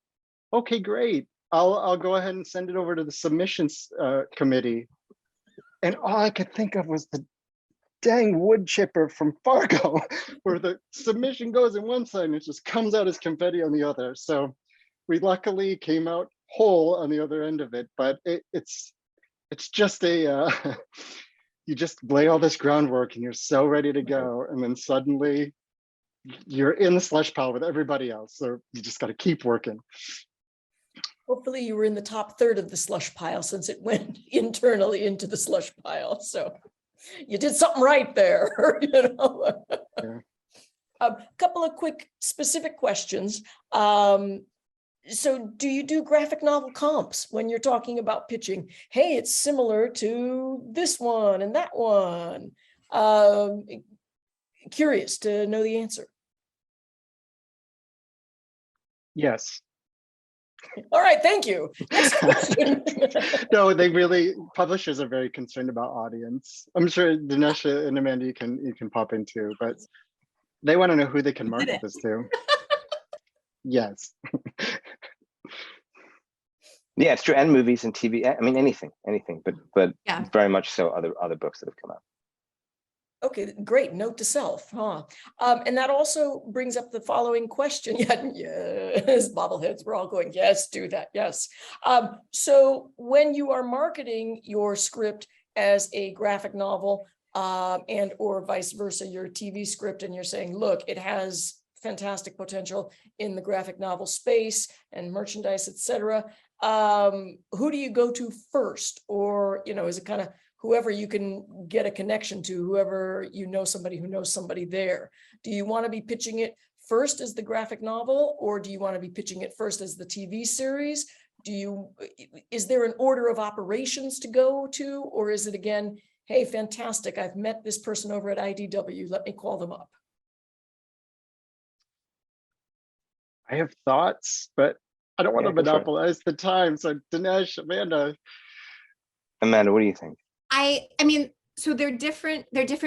okay, great. I'll go ahead and send it over to the submissions committee. And all I could think of was the dang wood chipper from Fargo, where the submission goes in one side and it just comes out as confetti on the other. So we luckily came out whole on the other end of it, but it's just a, you just lay all this groundwork and you're so ready to go. And then suddenly you're in the slush pile with everybody else. So you just got to keep working. Hopefully you were in the top third of the slush pile since it went internally into the slush pile. So you did something right there. You know? Yeah. A couple of quick specific questions. So do you do graphic novel comps when you're talking about pitching? Hey, it's similar to this one and that one. Curious to know the answer. Yes. All right, thank you. Next question. No, they really, publishers are very concerned about audience. I'm sure Dinesh and Amanda, you can pop in too, but they want to know who they can market this to. Yes. Yeah, it's true. And movies and TV. I mean, anything, but Yeah. very much so other books that have come out. Okay, great. Note to self, huh? And that also brings up the following question. Yes, bobbleheads, we're all going, yes, do that, yes. So when you are marketing your script as a graphic novel and or vice versa, your TV script, and you're saying, look, it has fantastic potential in the graphic novel space and merchandise, etc. Who do you go to first? Or, you know, is it kind of whoever you can get a connection to, whoever you know, somebody who knows somebody there? Do you want to be pitching it first as the graphic novel, or do you want to be pitching it first as the TV series? Is there an order of operations to go to, or is it again, hey, fantastic, I've met this person over at IDW, let me call them up? I have thoughts, but I don't want to Yeah, go for it. monopolize the time. So Dinesh, Amanda. Amanda, what do you think? I mean, so they're different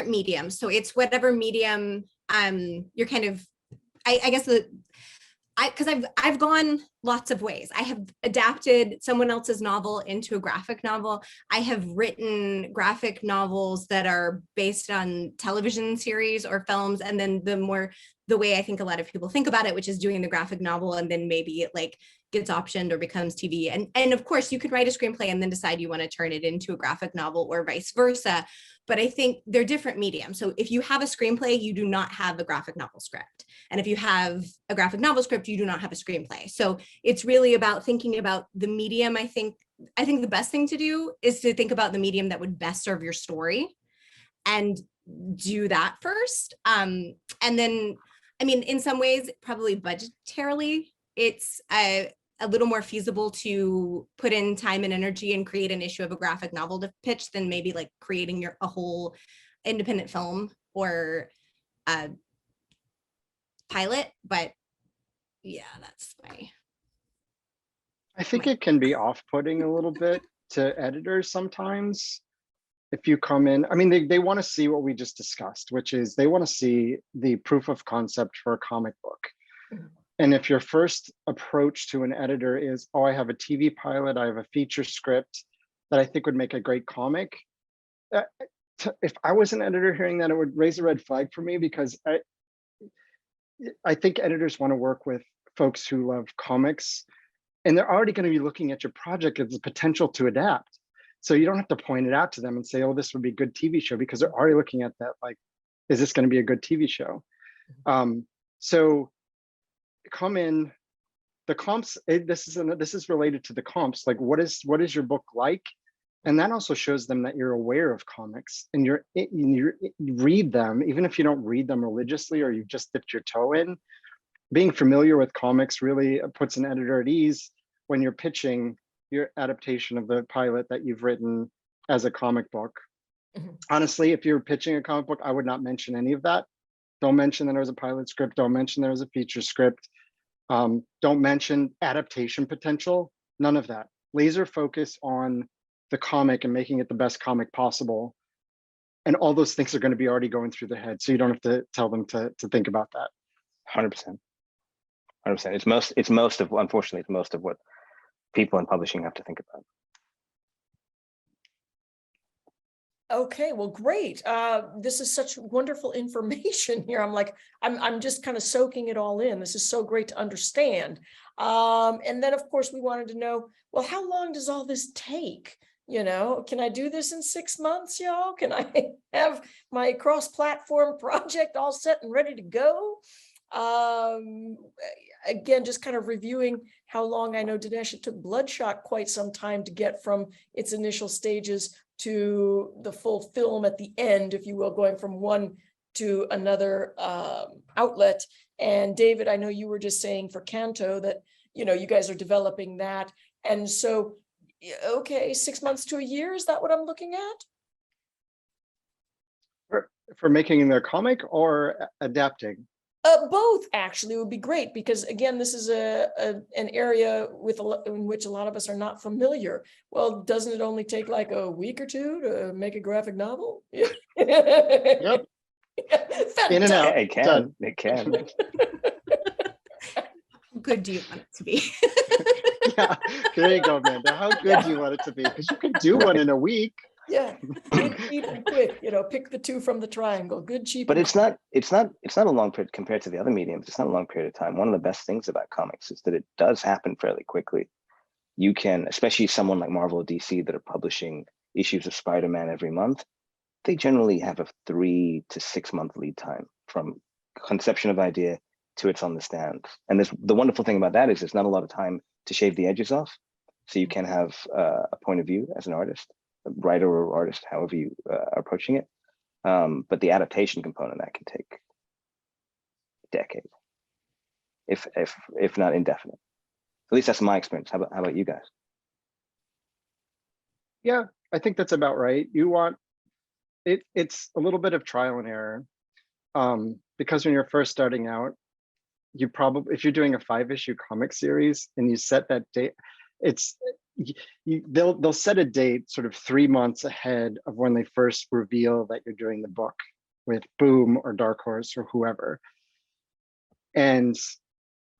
mediums. So it's whatever medium you're kind of, I guess because I've gone lots of ways. I have adapted someone else's novel into a graphic novel. I have written graphic novels that are based on television series or films. And then the way I think a lot of people think about it, which is doing the graphic novel and then maybe it like gets optioned or becomes TV. And of course you could write a screenplay and then decide you want to turn it into a graphic novel or vice versa. But I think they're different mediums. So if you have a screenplay, you do not have a graphic novel script. And if you have a graphic novel script, you do not have a screenplay. So it's really about thinking about the medium. I think the best thing to do is to think about the medium that would best serve your story and do that first. And then, I mean, in some ways, probably budgetarily, it's a little more feasible to put in time and energy and create an issue of a graphic novel to pitch than maybe like creating a whole independent film or a pilot. But yeah, that's my. I think it can be off-putting a little bit to editors sometimes. if you come in, I mean, they want to see what we just discussed, which is they want to see the proof of concept for a comic book. And if your first approach to an editor is, oh, I have a TV pilot, I have a feature script that I think would make a great comic. If I was an editor hearing that, it would raise a red flag for me, because I think editors want to work with folks who love comics, and they're already going to be looking at your project as the potential to adapt. So you don't have to point it out to them and say, oh, this would be a good TV show, because they're already looking at that like, is this going to be a good TV show? So come in, the comps, this is related to the comps, like what is your book like? And that also shows them that you're aware of comics and you read them, even if you don't read them religiously or you've just dipped your toe in. Being familiar with comics really puts an editor at ease when you're pitching your adaptation of the pilot that you've written as a comic book. Honestly, if you're pitching a comic book, I would not mention any of that. Don't mention that there was a pilot script. Don't mention there was a feature script. Don't mention adaptation potential. None of that. Laser focus on the comic and making it the best comic possible. And all those things are going to be already going through their head. So you don't have to tell them to think about that. 100%. 100%. It's most of, unfortunately, it's most of what people in publishing have to think about. Okay, well, great. This is such wonderful information here. I'm just kind of soaking it all in. This is so great to understand. And then, of course, we wanted to know, well, how long does all this take? You know, can I do this in 6 months, y'all? Can I have my cross-platform project all set and ready to go? Again, just kind of reviewing how long. I know, Dinesh, it took Bloodshot quite some time to get from its initial stages to the full film at the end, if you will, going from one to another outlet. And David, I know you were just saying for Canto that, you know, you guys are developing that. And so, okay, 6 months to a year, is that what I'm looking at? For making their comic or adapting? Both actually would be great, because again, this is an area in which a lot of us are not familiar. Well, doesn't it only take like a week or two to make a graphic novel? Yep. In and out. It can. Done. It can. How good do you want it to be? Yeah, there you go, Amanda. How good do you want it to be? Because you can do one in a week. Yeah, good, cheap, and quick. You know, pick the two from the triangle. Good, cheap. But it's not a long period compared to the other mediums. It's not a long period of time. One of the best things about comics is that it does happen fairly quickly. You can, especially someone like Marvel or DC that are publishing issues of Spider-Man every month, they generally have a 3 to 6 month lead time from conception of idea to it's on the stand. And the wonderful thing about that is there's not a lot of time to shave the edges off. So you can have a point of view as an artist, a writer or artist, however you are approaching it. But the adaptation component, that can take a decade, if not indefinite. At least that's my experience. How about you guys? Yeah, I think that's about right. You want it. It's a little bit of trial and error, because when you're first starting out, you probably, if you're doing a 5-issue comic series and you set that date, they'll set a date sort of 3 months ahead of when they first reveal that you're doing the book with Boom or Dark Horse or whoever. And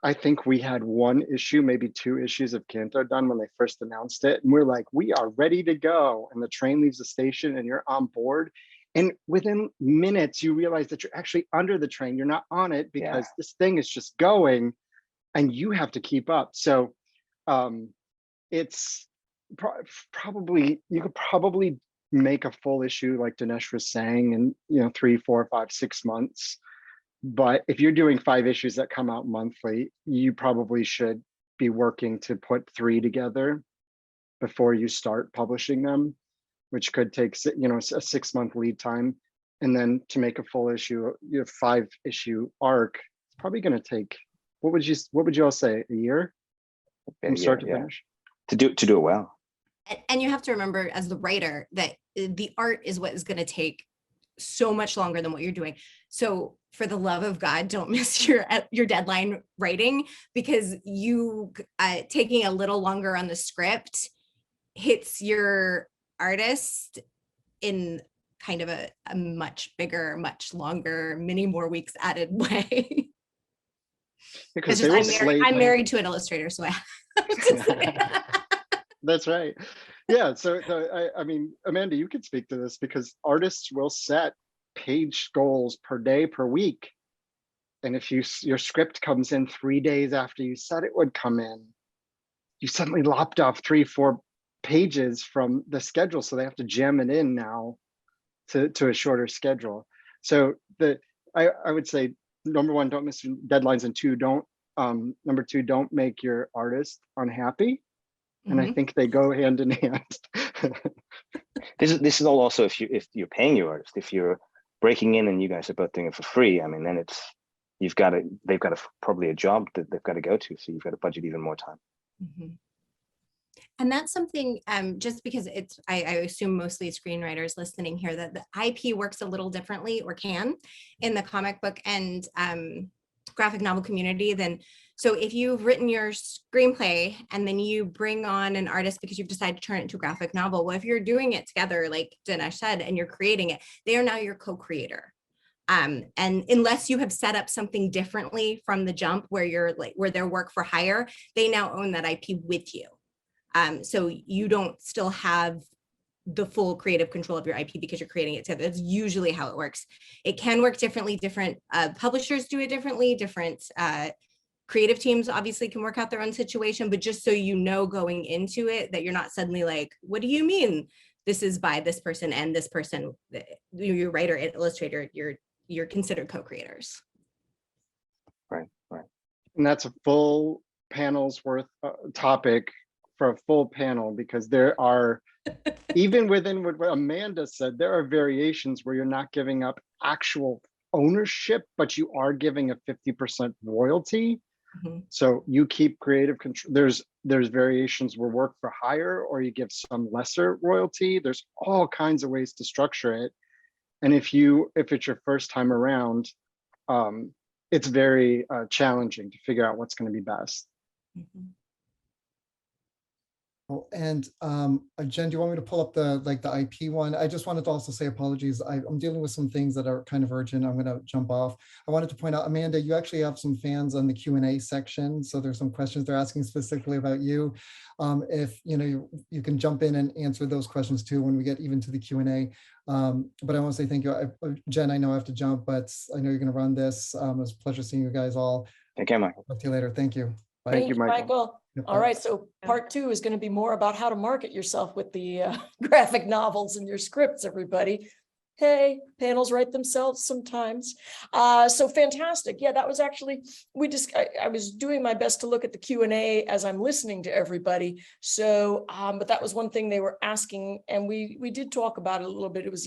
I think we had 1 issue, maybe 2 issues of Canto done when they first announced it. And we're like, we are ready to go. And the train leaves the station and you're on board. And within minutes, you realize that you're actually under the train. You're not on it because this thing is just going and you have to keep up. So it's probably, you could probably make a full issue like Dinesh was saying in 3, 4, 5, 6 months. But if you're doing 5 issues that come out monthly, you probably should be working to put 3 together before you start publishing them, which could take a 6 month lead time. And then to make a full issue, 5-issue arc, it's probably going to take, what would you all say, a year from start to finish? To do it well. And you have to remember, as the writer, that the art is what is going to take so much longer than what you're doing. So for the love of God, don't miss your deadline writing, because you taking a little longer on the script hits your artist in kind of a much bigger, much longer, many more weeks added way. Because It's they just, will I'm married to an illustrator, so I have to say. That's right. Yeah. So I mean, Amanda, you could speak to this because artists will set page goals per day, per week. And if your script comes in 3 days after you said it would come in, you suddenly lopped off 3-4 pages from the schedule. So they have to jam it in now to a shorter schedule. So I would say, number one, don't miss deadlines, and number two, don't make your artist unhappy. And I think they go hand in hand. This is all also if you're paying your artist, if you're breaking in and you guys are both doing it for free. I mean, then they've got probably a job that they've got to go to, so you've got to budget even more time. And that's something, just because I assume mostly screenwriters listening here, that the IP works a little differently, or can, in the comic book and graphic novel community than. So if you've written your screenplay and then you bring on an artist because you've decided to turn it into a graphic novel, well, if you're doing it together, like Dinesh said, and you're creating it, they are now your co-creator. And unless you have set up something differently from the jump where they're work for hire, they now own that IP with you. So you don't still have the full creative control of your IP because you're creating it together. That's usually how it works. It can work differently. Different publishers do it differently. Different creative teams obviously can work out their own situation, but just so you know going into it that you're not suddenly like, what do you mean this is by this person and this person, your writer and illustrator, you're considered co-creators. Right. And that's a full panel's worth topic for a full panel, because there are, even within what Amanda said, there are variations where you're not giving up actual ownership, but you are giving a 50% royalty. So you keep creative control. There's variations where work for hire, or you give some lesser royalty. There's all kinds of ways to structure it. And if it's your first time around, it's very challenging to figure out what's going to be best. And Jen, do you want me to pull up the IP one? I just wanted to also say apologies. I'm dealing with some things that are kind of urgent. I'm going to jump off. I wanted to point out, Amanda, you actually have some fans on the Q&A section. So there's some questions they're asking specifically about you. If you can jump in and answer those questions too when we get even to the Q&A. But I want to say thank you. Jen, I know I have to jump, but I know you're going to run this. It was a pleasure seeing you guys all. Take care, Michael. Talk to you later. Thank you. Bye. Thank you, Michael. All right, so part 2 is going to be more about how to market yourself with the graphic novels and your scripts, everybody. Hey, panels write themselves sometimes. So fantastic. Yeah, that was actually, I was doing my best to look at the Q&A as I'm listening to everybody. So, but that was one thing they were asking, and we did talk about it a little bit. It was,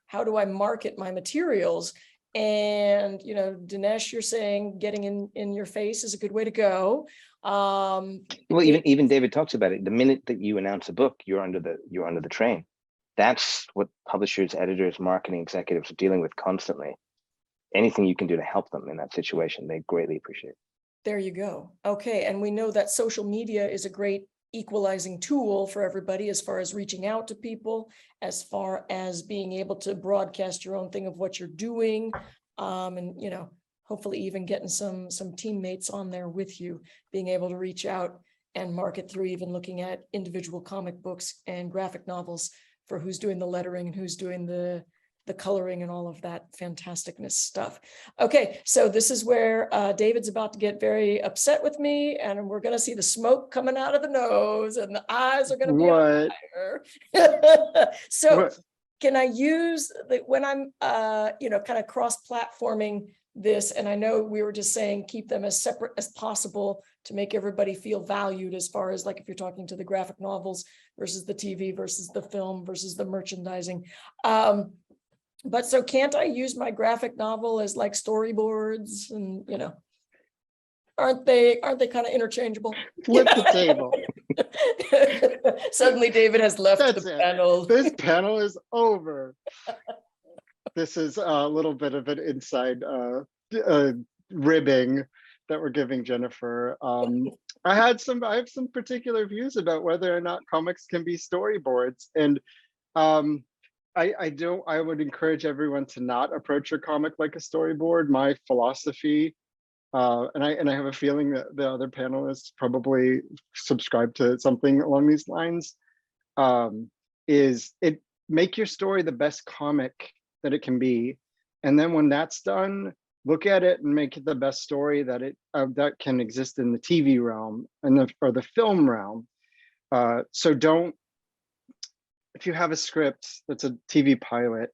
how do I market my materials? And, Dinesh, you're saying getting in your face is a good way to go. Well, even David talks about it. The minute that you announce a book, you're under the train. That's what publishers, editors, marketing executives are dealing with constantly. Anything you can do to help them in that situation, they greatly appreciate. There you go. Okay, and we know that social media is a great equalizing tool for everybody as far as reaching out to people, as far as being able to broadcast your own thing of what you're doing, and hopefully even getting some teammates on there with you, being able to reach out and market through even looking at individual comic books and graphic novels for who's doing the lettering and who's doing the coloring and all of that fantasticness stuff. Okay, so this is where David's about to get very upset with me, and we're going to see the smoke coming out of the nose and the eyes are going to be on fire. So can I use when I'm kind of cross-platforming this, and I know we were just saying keep them as separate as possible to make everybody feel valued, as far as like if you're talking to the graphic novels versus the TV versus the film versus the merchandising. But so can't I use my graphic novel as like storyboards, and aren't they kind of interchangeable? Flip the table. Suddenly David has left the panel. This panel is over. This is a little bit of an inside ribbing that we're giving Jennifer. I have some particular views about whether or not comics can be storyboards, and I would encourage everyone to not approach your comic like a storyboard. My philosophy, and I have a feeling that the other panelists probably subscribe to something along these lines, is it make your story the best comic that it can be. And then when that's done, look at it and make it the best story that that can exist in the TV realm and or the film realm. So don't, if you have a script that's a TV pilot,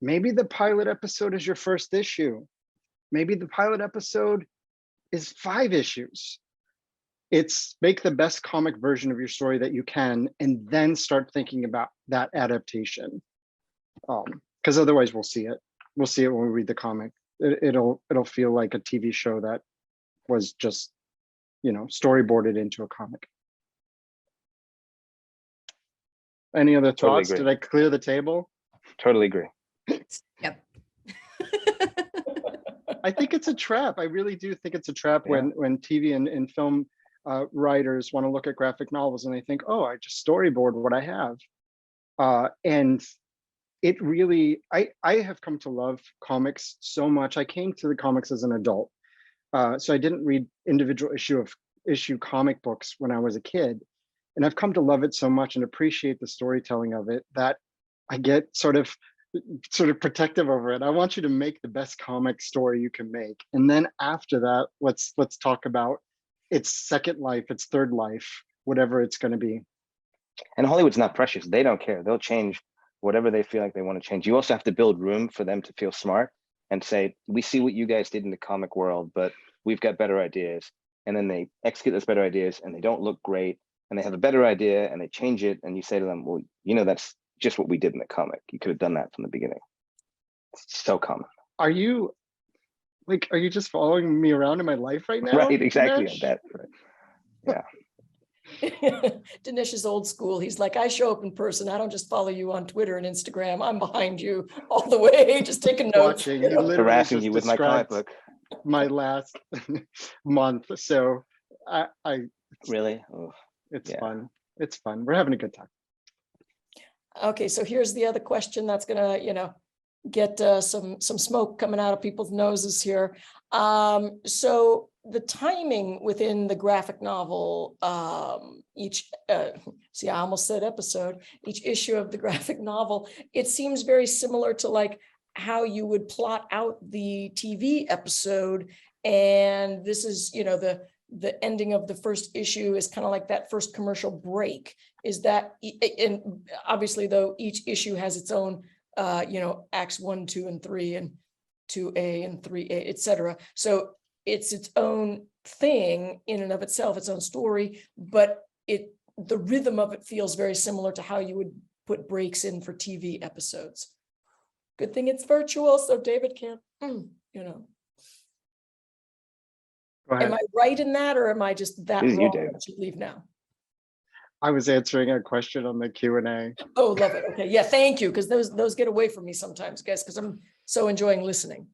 maybe the pilot episode is your first issue. Maybe the pilot episode is 5 issues. It's make the best comic version of your story that you can, and then start thinking about that adaptation. Because otherwise we'll see it. We'll see it when we read the comic. It'll feel like a TV show that was just, storyboarded into a comic. Any other Totally thoughts? agree. Did I clear the table? Totally agree. Yep. I think it's a trap. I really do think it's a trap Yeah. when TV and film writers want to look at graphic novels and they think, oh, I just storyboard what I have. And it really, I have come to love comics so much. I came to the comics as an adult. So I didn't read individual issue comic books when I was a kid. And I've come to love it so much and appreciate the storytelling of it that I get sort of protective over it. I want you to make the best comic story you can make. And then after that, let's talk about its second life, its third life, whatever it's going to be. And Hollywood's not precious. They don't care. They'll change whatever they feel like they want to change. You also have to build room for them to feel smart and say, we see what you guys did in the comic world, but we've got better ideas. And then they execute those better ideas and they don't look great. And they have a better idea and they change it. And you say to them, well, that's just what we did in the comic. You could have done that from the beginning. It's so common. Are you just following me around in my life right now? Right, exactly. Dinesh? That, right. Yeah. Dinesh is old school. He's like, I show up in person. I don't just follow you on Twitter and Instagram. I'm behind you all the way, just taking notes. Watching. He literally Harassing just you with my comic described book. my last month. So I Really? Oh, it's yeah. fun. It's fun. We're having a good time. Okay, so here's the other question that's gonna, get some smoke coming out of people's noses here. So the timing within the graphic novel, I almost said episode, each issue of the graphic novel, it seems very similar to like how you would plot out the TV episode. And this is, the ending of the first issue is kind of like that first commercial break. Is that, and obviously though, each issue has its own, acts 1, 2, and 3, and 2A and 3A, etc. So it's its own thing in and of itself, its own story, but the rhythm of it feels very similar to how you would put breaks in for TV episodes. Good thing it's virtual, so David can't, Go ahead. Am I right in that, or am I just that This is you, wrong? David. I should leave now. I was answering a question on the Q&A. Oh, love it. Okay, yeah, thank you, because those get away from me sometimes, guys, because I'm so enjoying listening.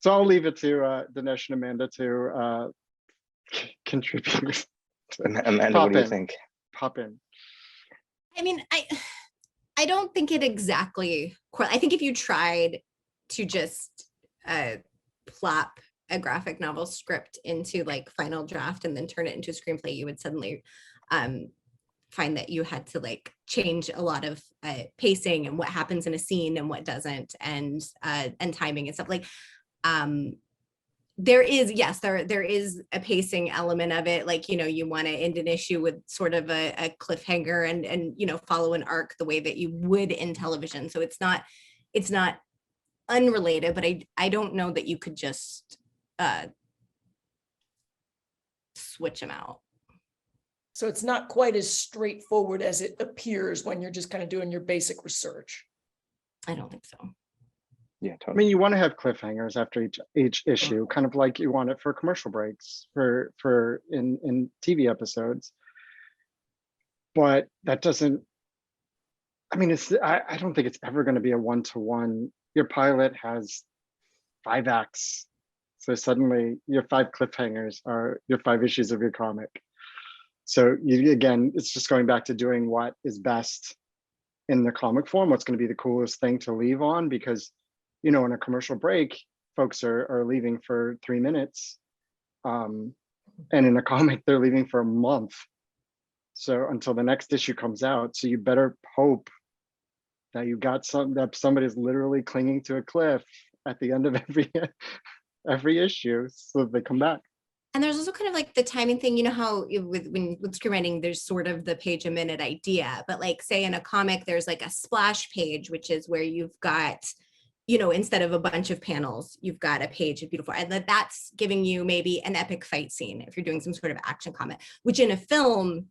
So I'll leave it to Dinesh and Amanda to contribute. Amanda, what do you think? Pop in. I mean, I don't think it exactly, I think if you tried to just plop a graphic novel script into like Final Draft and then turn it into a screenplay, you would suddenly find that you had to like change a lot of pacing and what happens in a scene and what doesn't, and timing and stuff. Like there is, yes, there is a pacing element of it. Like, you want to end an issue with sort of a cliffhanger and follow an arc the way that you would in television. So it's not unrelated, but I don't know that you could just switch them out. So it's not quite as straightforward as it appears when you're just kind of doing your basic research. I don't think so. Yeah, I totally. mean, you want to have cliffhangers after each issue, kind of like you want it for commercial breaks for in TV episodes. But that doesn't, I mean, I don't think it's ever going to be a one-to-one. Your pilot has 5 acts. So suddenly your 5 cliffhangers are your 5 issues of your comic. So again, it's just going back to doing what is best in the comic form, what's going to be the coolest thing to leave on, because, you know, in a commercial break, folks are leaving for 3 minutes. And in a comic, they're leaving for a month. So until the next issue comes out. So you better hope that you got that somebody's literally clinging to a cliff at the end of every issue, so they come back. And there's also kind of like the timing thing, you know how with screenwriting, there's sort of the page a minute idea, but like say in a comic, there's like a splash page, which is where you've got, you know, instead of a bunch of panels, you've got a page of beautiful, and that's giving you maybe an epic fight scene if you're doing some sort of action comic, which in a film,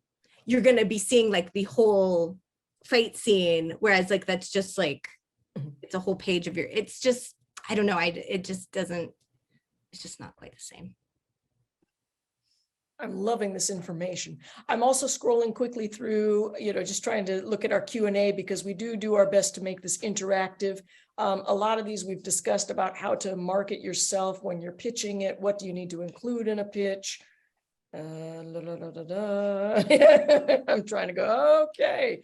you're going to be seeing like the whole fight scene, whereas like that's just like, it's a whole page of it's just, I don't know, it just doesn't, it's just not quite the same. I'm loving this information. I'm also scrolling quickly through, you know, just trying to look at our Q&A, because we do our best to make this interactive. A lot of these we've discussed about how to market yourself when you're pitching it. What do you need to include in a pitch? I'm trying to go, okay.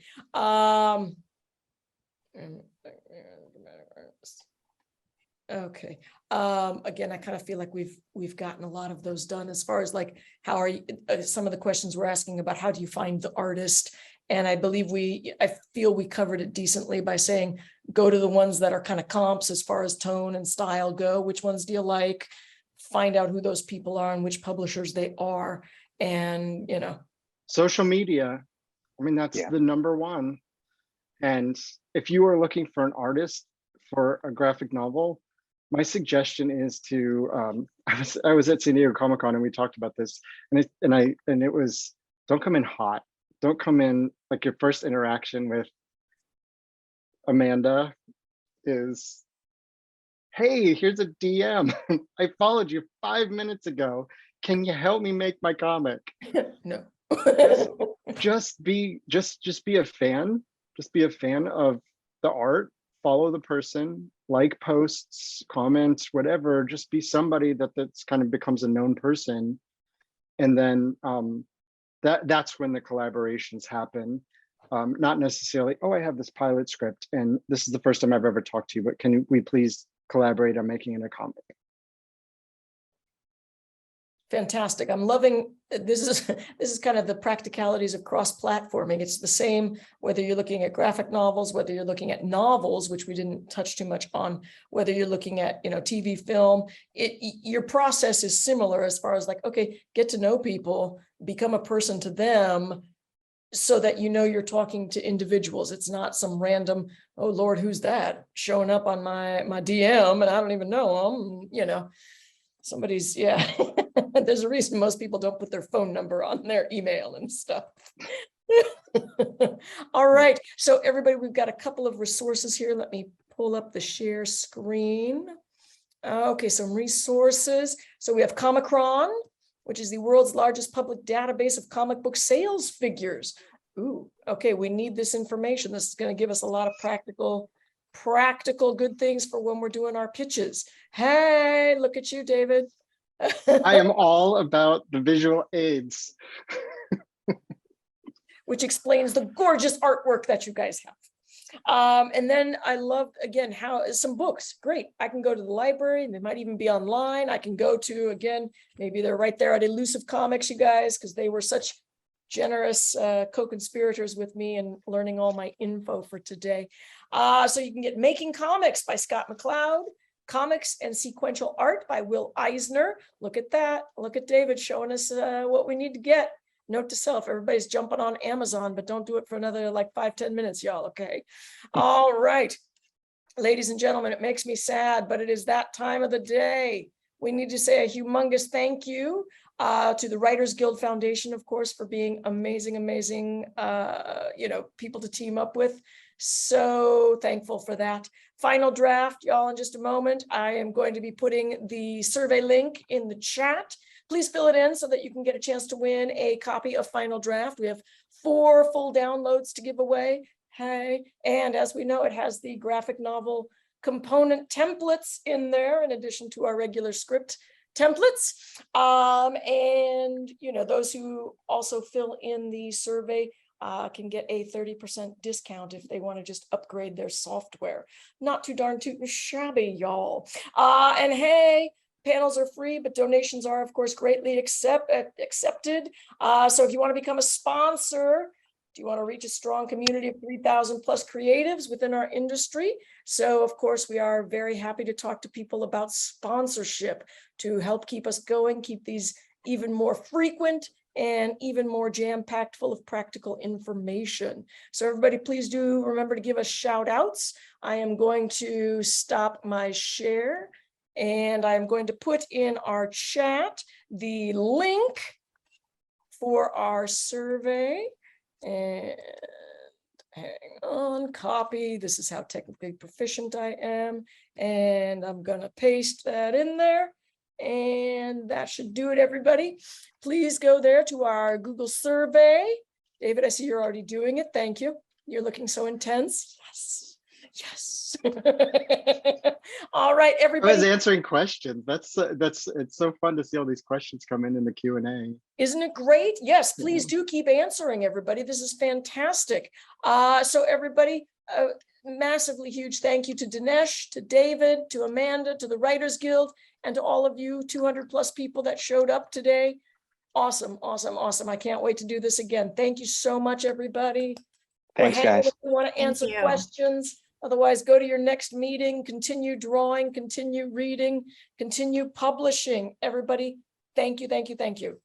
Okay. Again, I kind of feel like we've gotten a lot of those done, as far as like, how are you, some of the questions we're asking about how do you find the artist? And I believe I feel we covered it decently by saying, go to the ones that are kind of comps as far as tone and style go. Which ones do you like? Find out who those people are and which publishers they are. And, you know, social media, I mean, that's the number one. And if you are looking for an artist for a graphic novel, my suggestion is to, I was at San Diego Comic-Con and we talked about this, and it was, don't come in hot. Don't come in like your first interaction with Amanda is, hey, here's a DM. I followed you 5 minutes ago. Can you help me make my comic? no. just be a fan. Just be a fan of the art. Follow the person, like posts, comments, whatever. Just be somebody that's kind of becomes a known person, and then that's when the collaborations happen. Not necessarily, oh, I have this pilot script and this is the first time I've ever talked to you, but can we please collaborate on making it a comic? Fantastic. I'm loving this is kind of the practicalities of cross-platforming. It's the same whether you're looking at graphic novels, whether you're looking at novels, which we didn't touch too much on, whether you're looking at, you know, TV, film. Your process is similar as far as like, okay, get to know people, become a person to them, so that you know you're talking to individuals. It's not some random, oh Lord, who's that showing up on my DM and I don't even know them, you know. Somebody's, yeah. There's a reason most people don't put their phone number on their email and stuff. All right. So everybody, we've got a couple of resources here. Let me pull up the share screen. Okay, some resources. So we have Comicron, which is the world's largest public database of comic book sales figures. Ooh, okay, we need this information. This is going to give us a lot of practical good things for when we're doing our pitches. Hey, look at you, David. I am all about the visual aids. Which explains the gorgeous artwork that you guys have. And then I love, again, how some books, great. I can go to the library, they might even be online. I can go to, again, maybe they're right there at Elusive Comics, you guys, because they were such generous co-conspirators with me and learning all my info for today. So you can get Making Comics by Scott McCloud, Comics and Sequential Art by Will Eisner. Look at that. Look at David showing us what we need to get. Note to self, everybody's jumping on Amazon, but don't do it for another like 5-10 minutes, y'all, okay? All right. Ladies and gentlemen, it makes me sad, but it is that time of the day. We need to say a humongous thank you to the Writers Guild Foundation, of course, for being amazing, you know, people to team up with. So thankful for that. Final draft, y'all, in just a moment. I am going to be putting the survey link in the chat. Please fill it in so that you can get a chance to win a copy of Final Draft. We have 4 full downloads to give away. Hey, and as we know, it has the graphic novel component templates in there in addition to our regular script templates. And you know, those who also fill in the survey can get a 30% discount if they want to just upgrade their software. Not too darn tootin' shabby, y'all. And hey, panels are free, but donations are, of course, greatly accepted. So if you want to become a sponsor, do you want to reach a strong community of 3,000 plus creatives within our industry? So, of course, we are very happy to talk to people about sponsorship to help keep us going, keep these even more frequent and even more jam-packed full of practical information. So everybody, please do remember to give us shout outs. I am going to stop my share and I'm going to put in our chat the link for our survey. And hang on, copy. This is how technically proficient I am. And I'm gonna paste that in there. And that should do it, everybody. Please go there to our Google survey. David, I see you're already doing it. Thank you. You're looking so intense. Yes, yes. All right, I was everybody. answering questions. It's so fun to see all these questions come in the Q&A. Isn't it great? Yes, please do keep answering, everybody. This is fantastic. So everybody, massively huge thank you to Dinesh, to David, to Amanda, to the Writers Guild, and to all of you 200 plus people that showed up today. Awesome, awesome, awesome. I can't wait to do this again. Thank you so much, everybody. Thanks, guys. If you want to answer you. questions, otherwise go to your next meeting, continue drawing, continue reading, continue publishing. Everybody, thank you, thank you, thank you.